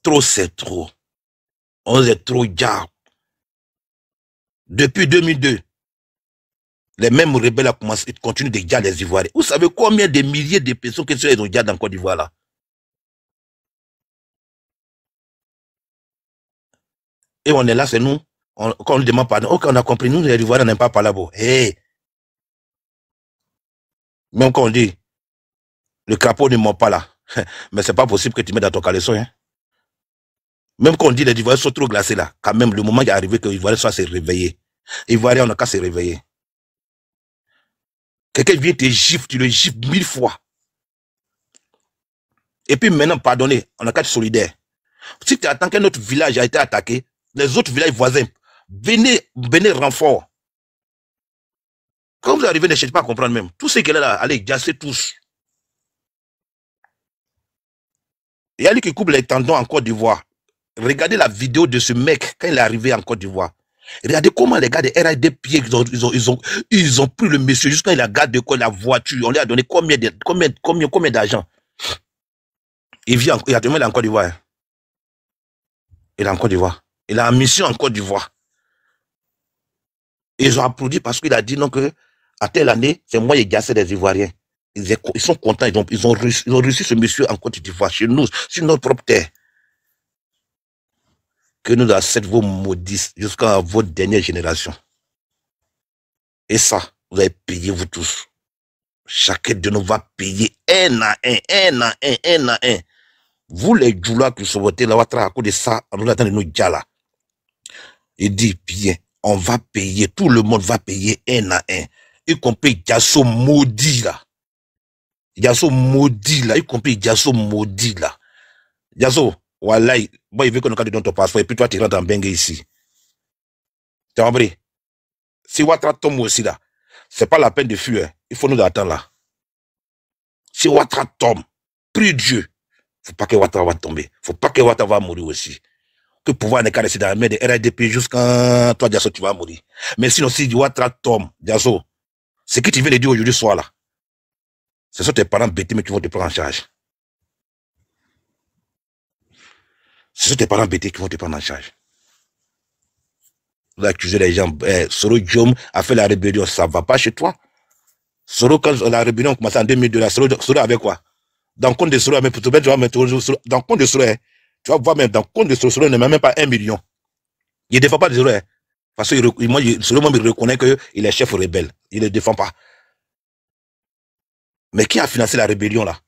Trop, c'est trop. On est trop diable. Depuis 2002, les mêmes rebelles ont commencé, ils continuent de garder les Ivoiriens. Vous savez combien de milliers de personnes qui sont les gardent en Côte d'Ivoire là? Et on est là, c'est nous. Quand on ne demande pas, ok, on a compris, nous les Ivoiriens n'aiment pas parler là-bas. Hey. Même quand on dit, le crapaud ne ment pas là. Mais c'est pas possible que tu mettes dans ton caleçon. Hein. Même quand on dit les Ivoiriens sont trop glacés là, quand même, le moment est arrivé que les Ivoiriens soient se réveiller. Les Ivoiriens, on n'a qu'à se réveiller. Quelqu'un vient te gifle, tu le gifles 1000 fois. Et puis maintenant, pardonnez, on n'a qu'à être solidaire. Si tu attends qu'un autre village a été attaqué, les autres villages voisins, venez renfort. Quand vous arrivez, ne cherchez pas à comprendre même. Tout ce qui est là, allez, gasser tous. Il y a lui qui coupe les tendons en Côte d'Ivoire. Regardez la vidéo de ce mec quand il est arrivé en Côte d'Ivoire. Regardez comment les gars de RADP, ils ont pris le monsieur jusqu'à il a gardé la voiture. On lui a donné combien d'argent. Il a terminé en Côte d'Ivoire. Il est en Côte d'Ivoire. Il a une mission en Côte d'Ivoire. Ils ont applaudi parce qu'il a dit non que à telle année, c'est moi qui ai gassé les Ivoiriens. Ils sont contents, ils ont reçu ce monsieur en Côte d'Ivoire, chez nous, sur notre propre terre. Que nous acceptons vos maudits jusqu'à votre dernière génération. Et ça, vous allez payer vous tous. Chacun de nous va payer un à un. Vous les djoulas qui sont votés là, à cause de ça, on nous attend de nous dire là. Il dit bien, on va payer, tout le monde va payer un à un. Y compris Yasso maudit là. Yasso maudit là, y compris Yasso maudit là. Yasso, voilà, moi il veut qu'on ait dans ton passeport et puis toi tu rentres en bengue ici. Tu as compris? Si Ouattara tombe aussi là, c'est pas la peine de fuir, il faut nous attendre là. Si Ouattara tombe, prie Dieu, faut pas que Ouattara va tomber, faut pas que Ouattara va mourir aussi. Que pouvoir n'est qu'à rester dans la main de RADP jusqu'à toi, Yasso, tu vas mourir. Mais sinon, si Ouattara tombe, Yasso, ce que tu viens de dire aujourd'hui soir là, ce sont tes parents bêtés, mais qui vont te prendre en charge. Ce sont tes parents bêtés qui vont te prendre en charge. Vous accusez les gens. Soro Diom a fait la rébellion, ça ne va pas chez toi. Soro, quand la rébellion a commencé en 2002, Soro avait quoi? Dans le compte de Soro, dans le compte de Soro, tu vas voir même, dans le compte de Soro, il ne met même pas 1 million. Il ne défend pas de Soro. Parce que moi, Soro même reconnaît qu'il est chef rebelle. Il ne le défend pas. Mais qui a financé la rébellion là?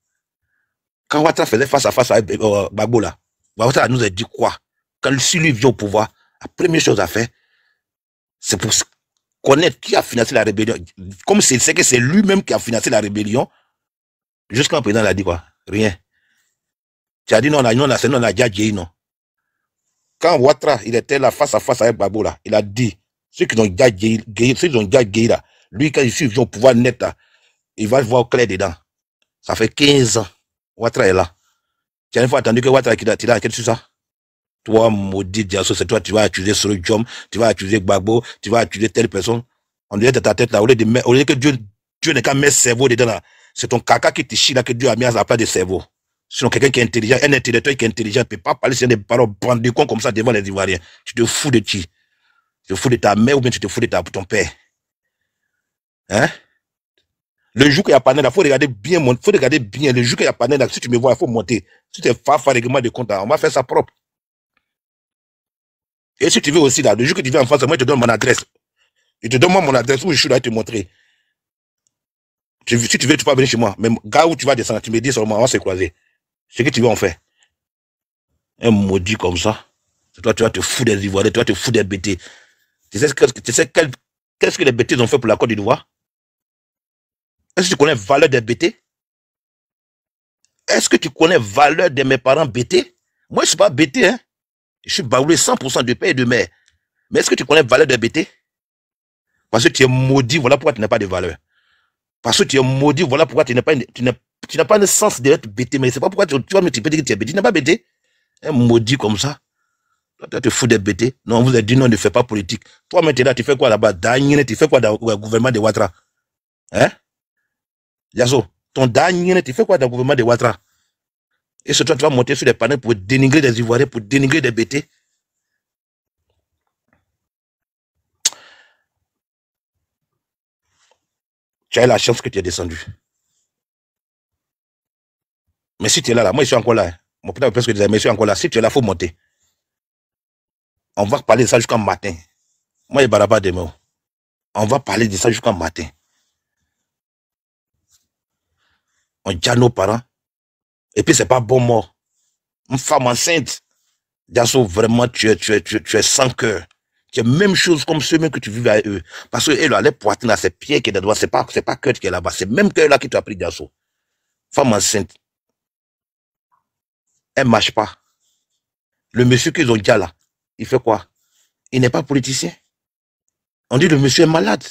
Quand Ouattara faisait face à face avec Gbagbo là, Ouattara nous a dit quoi? Quand si lui vient au pouvoir, la première chose à faire, c'est pour connaître qui a financé la rébellion. Comme c'est que c'est lui-même qui a financé la rébellion, jusqu'à présent, il a dit quoi? Rien. Tu as dit non, on a déjà dit non. Quand Ouattara, il était là face à face avec Gbagbo là, il a dit, ceux qui ont déjà gagné là, lui, quand il suit au pouvoir net là, il va voir clair dedans. Ça fait 15 ans. Ouattara est là. Tu as une fois attendu que Ouattara qui a enquête sur ça? Toi, maudit Diasso, c'est toi, tu vas accuser Soro Diom, tu vas accuser Gbagbo, tu vas accuser telle personne. On dirait que ta tête là, au lieu que Dieu n'est qu'à mettre cerveau dedans là, c'est ton caca qui te chie là que Dieu a mis à la place de cerveau. Sinon, quelqu'un qui est intelligent, un intellectuel qui est intelligent, ne peut pas parler sur des paroles bandicons comme ça devant les Ivoiriens. Tu te fous de qui? Tu te fous de ta mère ou bien tu te fous de ton père? Hein? Le jour qu'il y a panel, il faut regarder bien, le jour qu'il y a panel, si tu me vois, il faut monter. Si tu es règlement de compte, on va faire ça propre. Et si tu veux aussi, là, le jour que tu viens en France, moi, je te donne mon adresse. Je te donne moi mon adresse où je suis là, te montrer. Si tu veux, tu peux venir chez moi. Même gars où tu vas descendre, tu me dis seulement, on va se croiser. Ce que tu veux, on fait. Un maudit comme ça. Toi, tu vas te foutre des Ivoiriens, tu vas te foutre des bêtés. Tu sais qu'est-ce que les bêtés ont fait pour la Côte d'Ivoire? Est-ce que tu connais la valeur des bêtés? Est-ce que tu connais la valeur de mes parents bêtés? Moi, je ne suis pas bêté, hein. Je suis baoulé 100% de père et de mère. Mais est-ce que tu connais la valeur de bêtés? Parce que tu es maudit, voilà pourquoi tu n'as pas de valeur. Parce que tu es maudit, voilà pourquoi tu n'as pas le sens d'être bêté. Mais c'est pas pourquoi tu vas me dire que tu es bêté. Tu n'es pas bêté. Un maudit comme ça. Toi, tu te fous d'être bêté. Non, on vous a dit non, ne fais pas politique. Toi, maintenant, tu fais quoi là-bas? Tu fais quoi dans le gouvernement de Ouattara? Hein? Yasso, ton dernier, tu fais quoi dans le gouvernement de Ouattara? Et ce toi, tu vas monter sur les panneaux pour dénigrer des Ivoiriens, pour dénigrer des bêtés. Tu as eu la chance que tu es descendu. Mais si tu es là, moi je suis encore là. Hein. Mon père presque disait, mais je suis encore là. Si tu es là, il faut monter. On va parler de ça jusqu'au matin. Moi, je ne barre pas demain. On va parler de ça jusqu'au matin. On dit à nos parents. Et puis, c'est pas bon mort. Une femme enceinte. Diasso, vraiment, tu es sans cœur. Tu es même chose comme ceux que tu vivais avec eux. Parce que les poitrines, là, c'est pied qui est dedans. C'est pas cœur qui est là-bas. C'est même cœur là qui t'a pris Diasso. Femme enceinte. Elle ne marche pas. Le monsieur qu'ils ont dit là, il fait quoi? Il n'est pas politicien. On dit le monsieur est malade.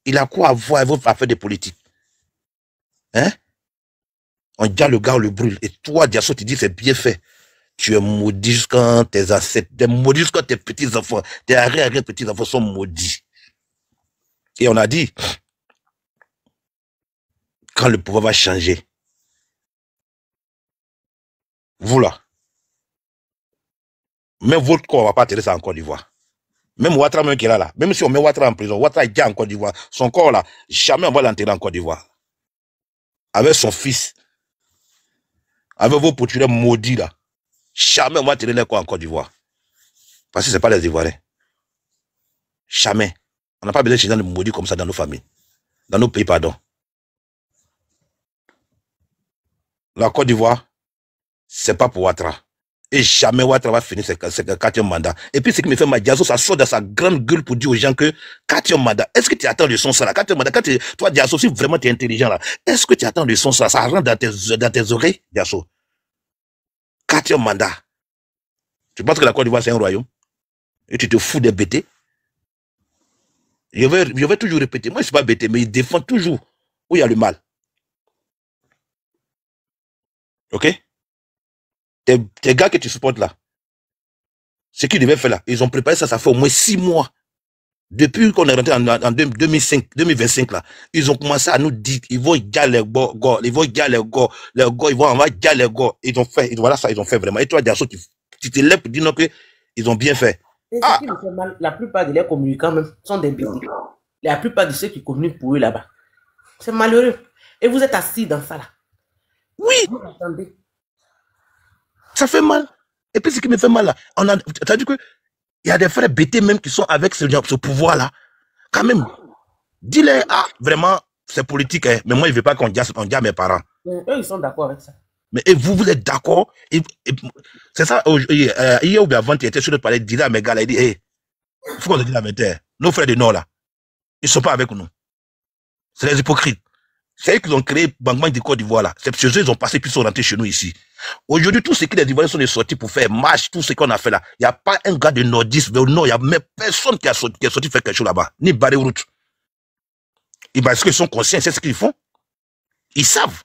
Il a quoi à voir à faire des politiques? Hein? On dit le gars, on le brûle. Et toi, Diasso, tu dis c'est bien fait. Tu es maudit jusqu'à tes ancêtres, tu es maudit jusqu'à tes petits-enfants. Tes arrière-petits-enfants sont maudits. Et on a dit, quand le pouvoir va changer, vous là, même votre corps ne va pas atterrir ça en Côte d'Ivoire. Même Ouattara même qui est là, même si on met Ouattara en prison, Ouattara est déjà en Côte d'Ivoire, son corps là, jamais on va l'enterrer en Côte d'Ivoire. Avec son fils, avec vos poturiers maudits là, jamais on va tirer les corps en Côte d'Ivoire. Parce que ce n'est pas les Ivoiriens. Jamais. On n'a pas besoin de gens de maudits comme ça dans nos familles. Dans nos pays, pardon. La Côte d'Ivoire, c'est pas pour Ouattara. Et jamais Ouattara va finir ce 4e mandat. Et puis ce qui me fait mal, Diasso, ça sort de sa grande gueule pour dire aux gens que 4e mandat, est-ce que tu attends le son ça là? 4e mandat, toi Diasso, si vraiment tu es intelligent là, est-ce que tu attends le son ça? Ça rentre dans tes oreilles, Diasso. 4e mandat. Tu penses que la Côte d'Ivoire c'est un royaume? Et tu te fous des bêtés? Je vais toujours répéter, moi je ne suis pas bêté, mais il défend toujours où il y a le mal. Ok? Tes gars que tu supportes là, ce qu'ils devaient faire là, ils ont préparé ça, ça fait au moins 6 mois. Depuis qu'on est rentré en 2025 là, ils ont commencé à nous dire, ils vont galer les gars, ils vont galer les gars, ils vont galer les gars. Ils ont fait, voilà ça, ils ont fait vraiment. Et toi, Diasso, tu te lèves pour dire non que ils ont bien fait. Et ce qui me fait mal, la plupart de leurs communicants même sont des bêtises. La plupart de ceux qui communiquent pour eux là-bas. C'est malheureux. Et vous êtes assis dans ça là. Oui. Vous attendez. Ça fait mal. Et puis ce qui me fait mal là, t'as dit que il y a des frères bêtés même qui sont avec ce pouvoir là. Quand même, dis-les, vraiment, c'est politique, hein, mais moi je ne veux pas qu'on dise à mes parents. Mais eux, ils sont d'accord avec ça. Mais et vous êtes d'accord? C'est ça, hier ou bien avant, tu étais sur le palais, dis à mes gars là, il dit, hey, il faut qu'on se dise la vérité. Nos frères du Nord là, ils ne sont pas avec nous. C'est les hypocrites. C'est eux qui ont créé Bang de Côte d'Ivoire là. C'est chez eux, ils ont passé puis ils sont rentrés chez nous ici. Aujourd'hui, tout ce que les Ivoiriens sont sortis pour faire marche, tout ce qu'on a fait là, il n'y a pas un gars de nordiste, non, il n'y a même personne qui est sorti faire quelque chose là-bas, ni barrer route. Parce qu'ils sont conscients, c'est ce qu'ils font. Ils savent.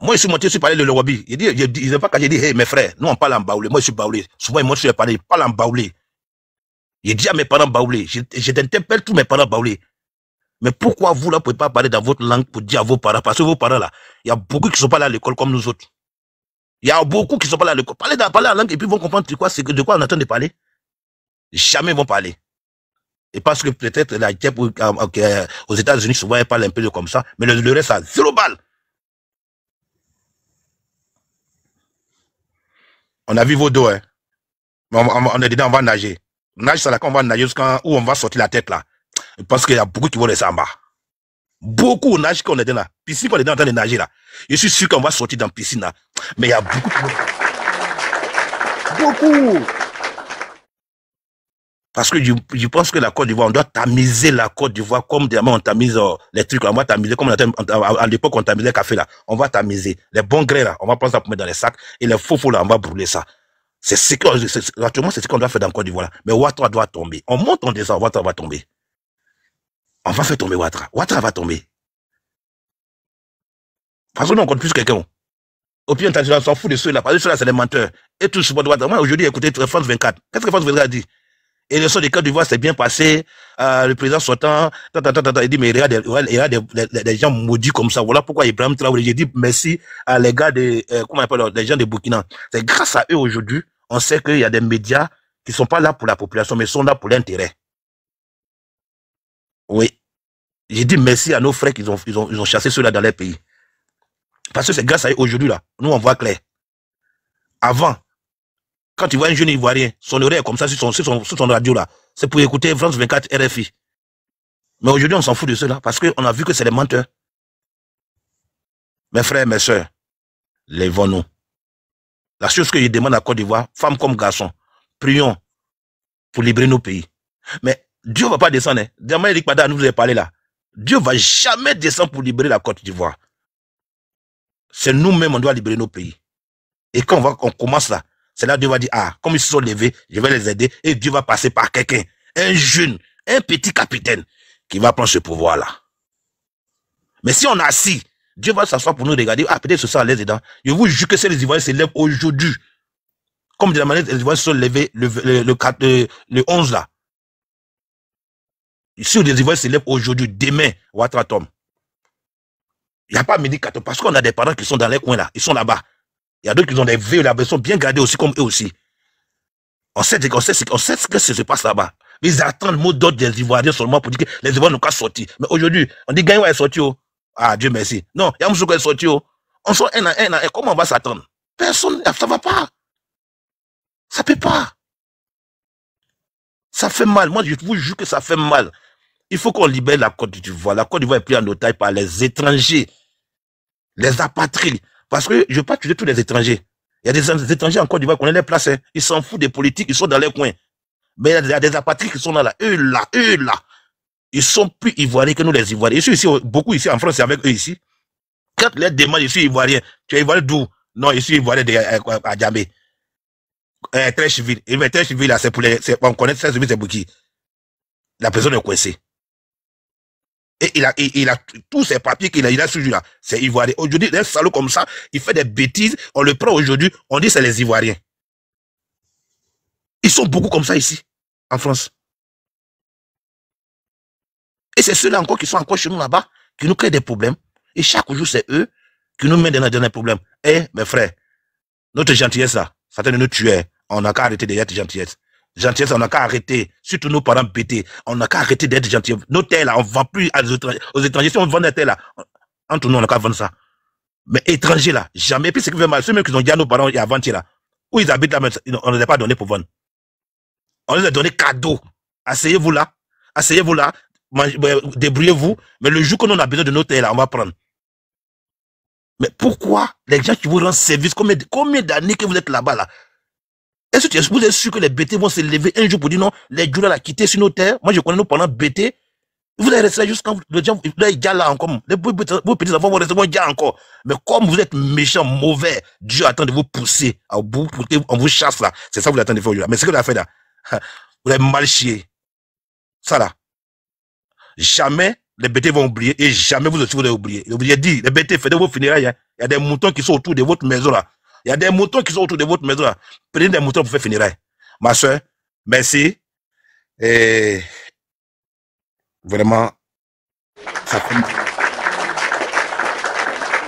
Moi, je suis monté, je suis parlé de l'Eurobi. Il n'a pas qu'à dire, hey, mes frères, nous on parle en baoulé. Moi, je suis baoulé. Souvent, ils montent sur les parler, ils parlent en baoulé. Il dit à mes parents baoulés. Je t'interpelle tous mes parents baoulés. Mais pourquoi vous, là, ne pouvez pas parler dans votre langue pour dire à vos parents? Parce que vos parents, là, il y a beaucoup qui ne sont pas là à l'école comme nous autres. Il y a beaucoup qui ne sont pas là à l'école. Parlez la langue et puis ils vont comprendre de quoi on est en train de parler. Jamais ils vont parler. Et parce que peut-être la JEP aux États-Unis, souvent, ils parlent un peu comme ça. Mais le reste, ça, 0 balles. On a vu vos dos, hein. On est dedans, on va nager. Nage, c'est là qu'on va nager jusqu'à où on va sortir la tête, là. Parce qu'il y a beaucoup qui vont rester en bas. Beaucoup nagent qu'on est dans la piscine, qu'on est en train de nager là. Je suis sûr qu'on va sortir dans la piscine là. Mais il y a beaucoup qui vont... Beaucoup. Parce que je pense que la Côte d'Ivoire, on doit tamiser la Côte d'Ivoire comme on tamise les trucs. On va tamiser comme à l'époque on tamisait le café là. On va tamiser. Les bons grès là, on va prendre ça pour mettre dans les sacs. Et les faux là, on va brûler ça. Actuellement, c'est ce qu'on doit faire dans la Côte d'Ivoire. Mais Ouattara doit tomber. On monte, on descend, Ouattara va tomber. On va faire tomber Ouattara. Ouattara va tomber. Parce que nous, on compte plus quelqu'un. Au pire, on s'en fout de ceux-là. Parce que ceux-là, c'est des menteurs. Et tout ce monde Ouattara. Moi, aujourd'hui, écoutez France 24. Qu'est-ce que France 24 a dit? Et le son des Côte d'Ivoire, c'est bien passé. Le président sortant, il dit, mais il y a des gens maudits comme ça. Voilà pourquoi Ibrahim Traoré, j'ai dit merci à les gars comment on appelle, les gens de Burkina. C'est grâce à eux aujourd'hui, on sait qu'il y a des médias qui sont pas là pour la population, mais sont là pour l'intérêt. Oui. J'ai dit merci à nos frères qu'ils ont chassé ceux-là dans les pays. Parce que c'est grâce à eux aujourd'hui, là. Nous, on voit clair. Avant, quand tu vois un jeune Ivoirien, son oreille est comme ça sur son radio là, c'est pour écouter France 24 RFI. Mais aujourd'hui, on s'en fout de cela parce qu'on a vu que c'est des menteurs. Mes frères, mes soeurs, lèvons-nous. La chose que je demande à Côte d'Ivoire, femmes comme garçons, prions pour libérer nos pays. Mais Dieu ne va pas descendre. Hein. Demain, Eric Pada nous a parlé là. Dieu ne va jamais descendre pour libérer la Côte d'Ivoire. C'est nous-mêmes, on doit libérer nos pays. Et quand on commence là, c'est là que Dieu va dire, ah, comme ils se sont levés, je vais les aider. Et Dieu va passer par quelqu'un, un jeune, un petit capitaine, qui va prendre ce pouvoir-là. Mais si on est assis, Dieu va s'asseoir pour nous regarder, ah, peut-être ce sera les aidants. Je vous jure que si les Ivoiriens se lèvent aujourd'hui, comme de la manière les Ivoiriens se sont levés le 11 là. Si les Ivoiriens se lèvent aujourd'hui, demain, Ouattara tombe. Il n'y a pas midi 14 parce qu'on a des parents qui sont dans les coins là, ils sont là-bas. Il y a d'autres qui ont des vieux là, ils sont bien gardés aussi comme eux aussi. On sait ce que se passe là-bas. Ils attendent le mot d'ordre des Ivoiriens seulement pour dire que les Ivoiriens n'ont qu'à sortir. Mais aujourd'hui, on dit Gagnon est sorti. Oh. Ah, Dieu merci. Non, il y a Moussouko est sorti. Oh. On sort un à un. Et comment on va s'attendre? Personne, ça va pas. Ça peut pas. Ça fait mal. Moi, je vous jure que ça fait mal. Il faut qu'on libère la Côte d'Ivoire. La Côte d'Ivoire est prise en otage par les étrangers, les apatrides. Parce que je ne veux pas tuer tous les étrangers. Il y a des étrangers en Côte d'Ivoire qu'on les place. Hein. Ils s'en foutent des politiques, ils sont dans les coins. Mais il y a des apatrides qui sont là. Eux là. Ils sont plus ivoiriens que nous les Ivoiriens. Je suis ici, beaucoup ici en France, c'est avec eux ici. Quand les demandent, je suis ivoirien. Tu es ivoirien d'où? Non, je suis ivoirien à Djamé. Très civil. Et très civil là, c'est pour on connaît très civil, c'est pour qui? La personne est coincée. Et il a tous ces papiers qu'il a sur lui là. C'est ivoirien. Aujourd'hui, un salaud comme ça, il fait des bêtises. On le prend aujourd'hui, on dit c'est les Ivoiriens. Ils sont beaucoup comme ça ici, en France. Et c'est ceux-là encore qui sont encore chez nous là-bas, qui nous créent des problèmes. Et chaque jour, c'est eux qui nous mettent dans des problèmes. Eh, mes frères, notre gentillesse là, ça tient de nous tuer. On n'a qu'à arrêter d'être gentillesse. Gentillesse, on n'a qu'à arrêter. Surtout nos parents bêtés. On n'a qu'à arrêter d'être gentils. Nos terres là, on ne vend plus aux étrangers. Si on vend des terres là, entre nous, on n'a qu'à vendre ça. Mais étrangers là, jamais. Et puis, ce qui fait mal, ceux mêmes qui ont dit à nos parents il y a avant-hier là, où ils habitent là, on ne les a pas donné pour vendre. On les a donné cadeau. Asseyez-vous là. Asseyez-vous là. Débrouillez-vous. Mais le jour qu'on a besoin de nos terres là, on va prendre. Mais pourquoi les gens qui vous rendent service, combien d'années que vous êtes là-bas là? Est-ce que vous êtes sûr que les BT vont se lever un jour pour dire non, les Djoula la quitter sur nos terres? Moi, je connais nos parents BT. Vous allez rester jusqu'à les gens, les gars là encore. Vos petits enfants vont rester moins gars encore. Mais comme vous êtes méchants, mauvais, Dieu attend de vous pousser au bout pour qu'on vous chasse là. C'est ça que vous attendez de faire aujourd'hui. Mais ce que vous avez fait là, vous avez mal chié. Ça là. Jamais les BT vont oublier et jamais vous aussi vous allez oublier. Oubliez dit, les BT, faites vos funérailles. Hein. Il y a des moutons qui sont autour de votre maison là. Il y a des moutons qui sont autour de votre maison là. Prenez des moutons pour faire funérailles. Ma soeur, merci. Et vraiment, ça fait mal.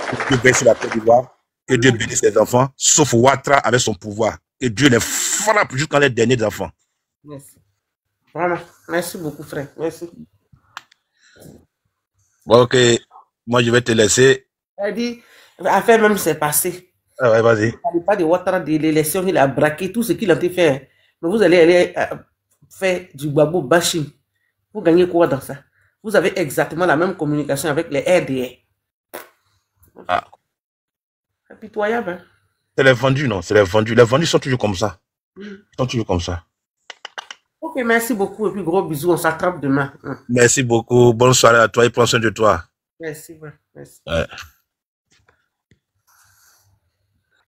Que Dieu bénisse la Côte d'Ivoire. Que Dieu bénisse les enfants, sauf Ouattara avec son pouvoir. Que Dieu les frappe jusqu'à les derniers enfants. Merci. Vraiment. Merci beaucoup, frère. Merci. Bon, ok. Moi, je vais te laisser. Elle dit, l'affaire même s'est passée. Ah ouais, vas-y. Vous ne parlez pas de Ouattara, de l'élection, il a braqué tout ce qu'il a fait. Mais vous allez aller faire du babou bashing. Vous gagnez quoi dans ça? Vous avez exactement la même communication avec les RDA. Ah. C'est pitoyable. Hein? C'est les vendus, non? C'est les vendus. Les vendus sont toujours comme ça. Ils sont toujours comme ça. Ok. Ok, merci beaucoup et puis gros bisous, on s'attrape demain. Merci beaucoup. Bonne soirée à toi et prends soin de toi. Merci, ouais, merci. Ouais.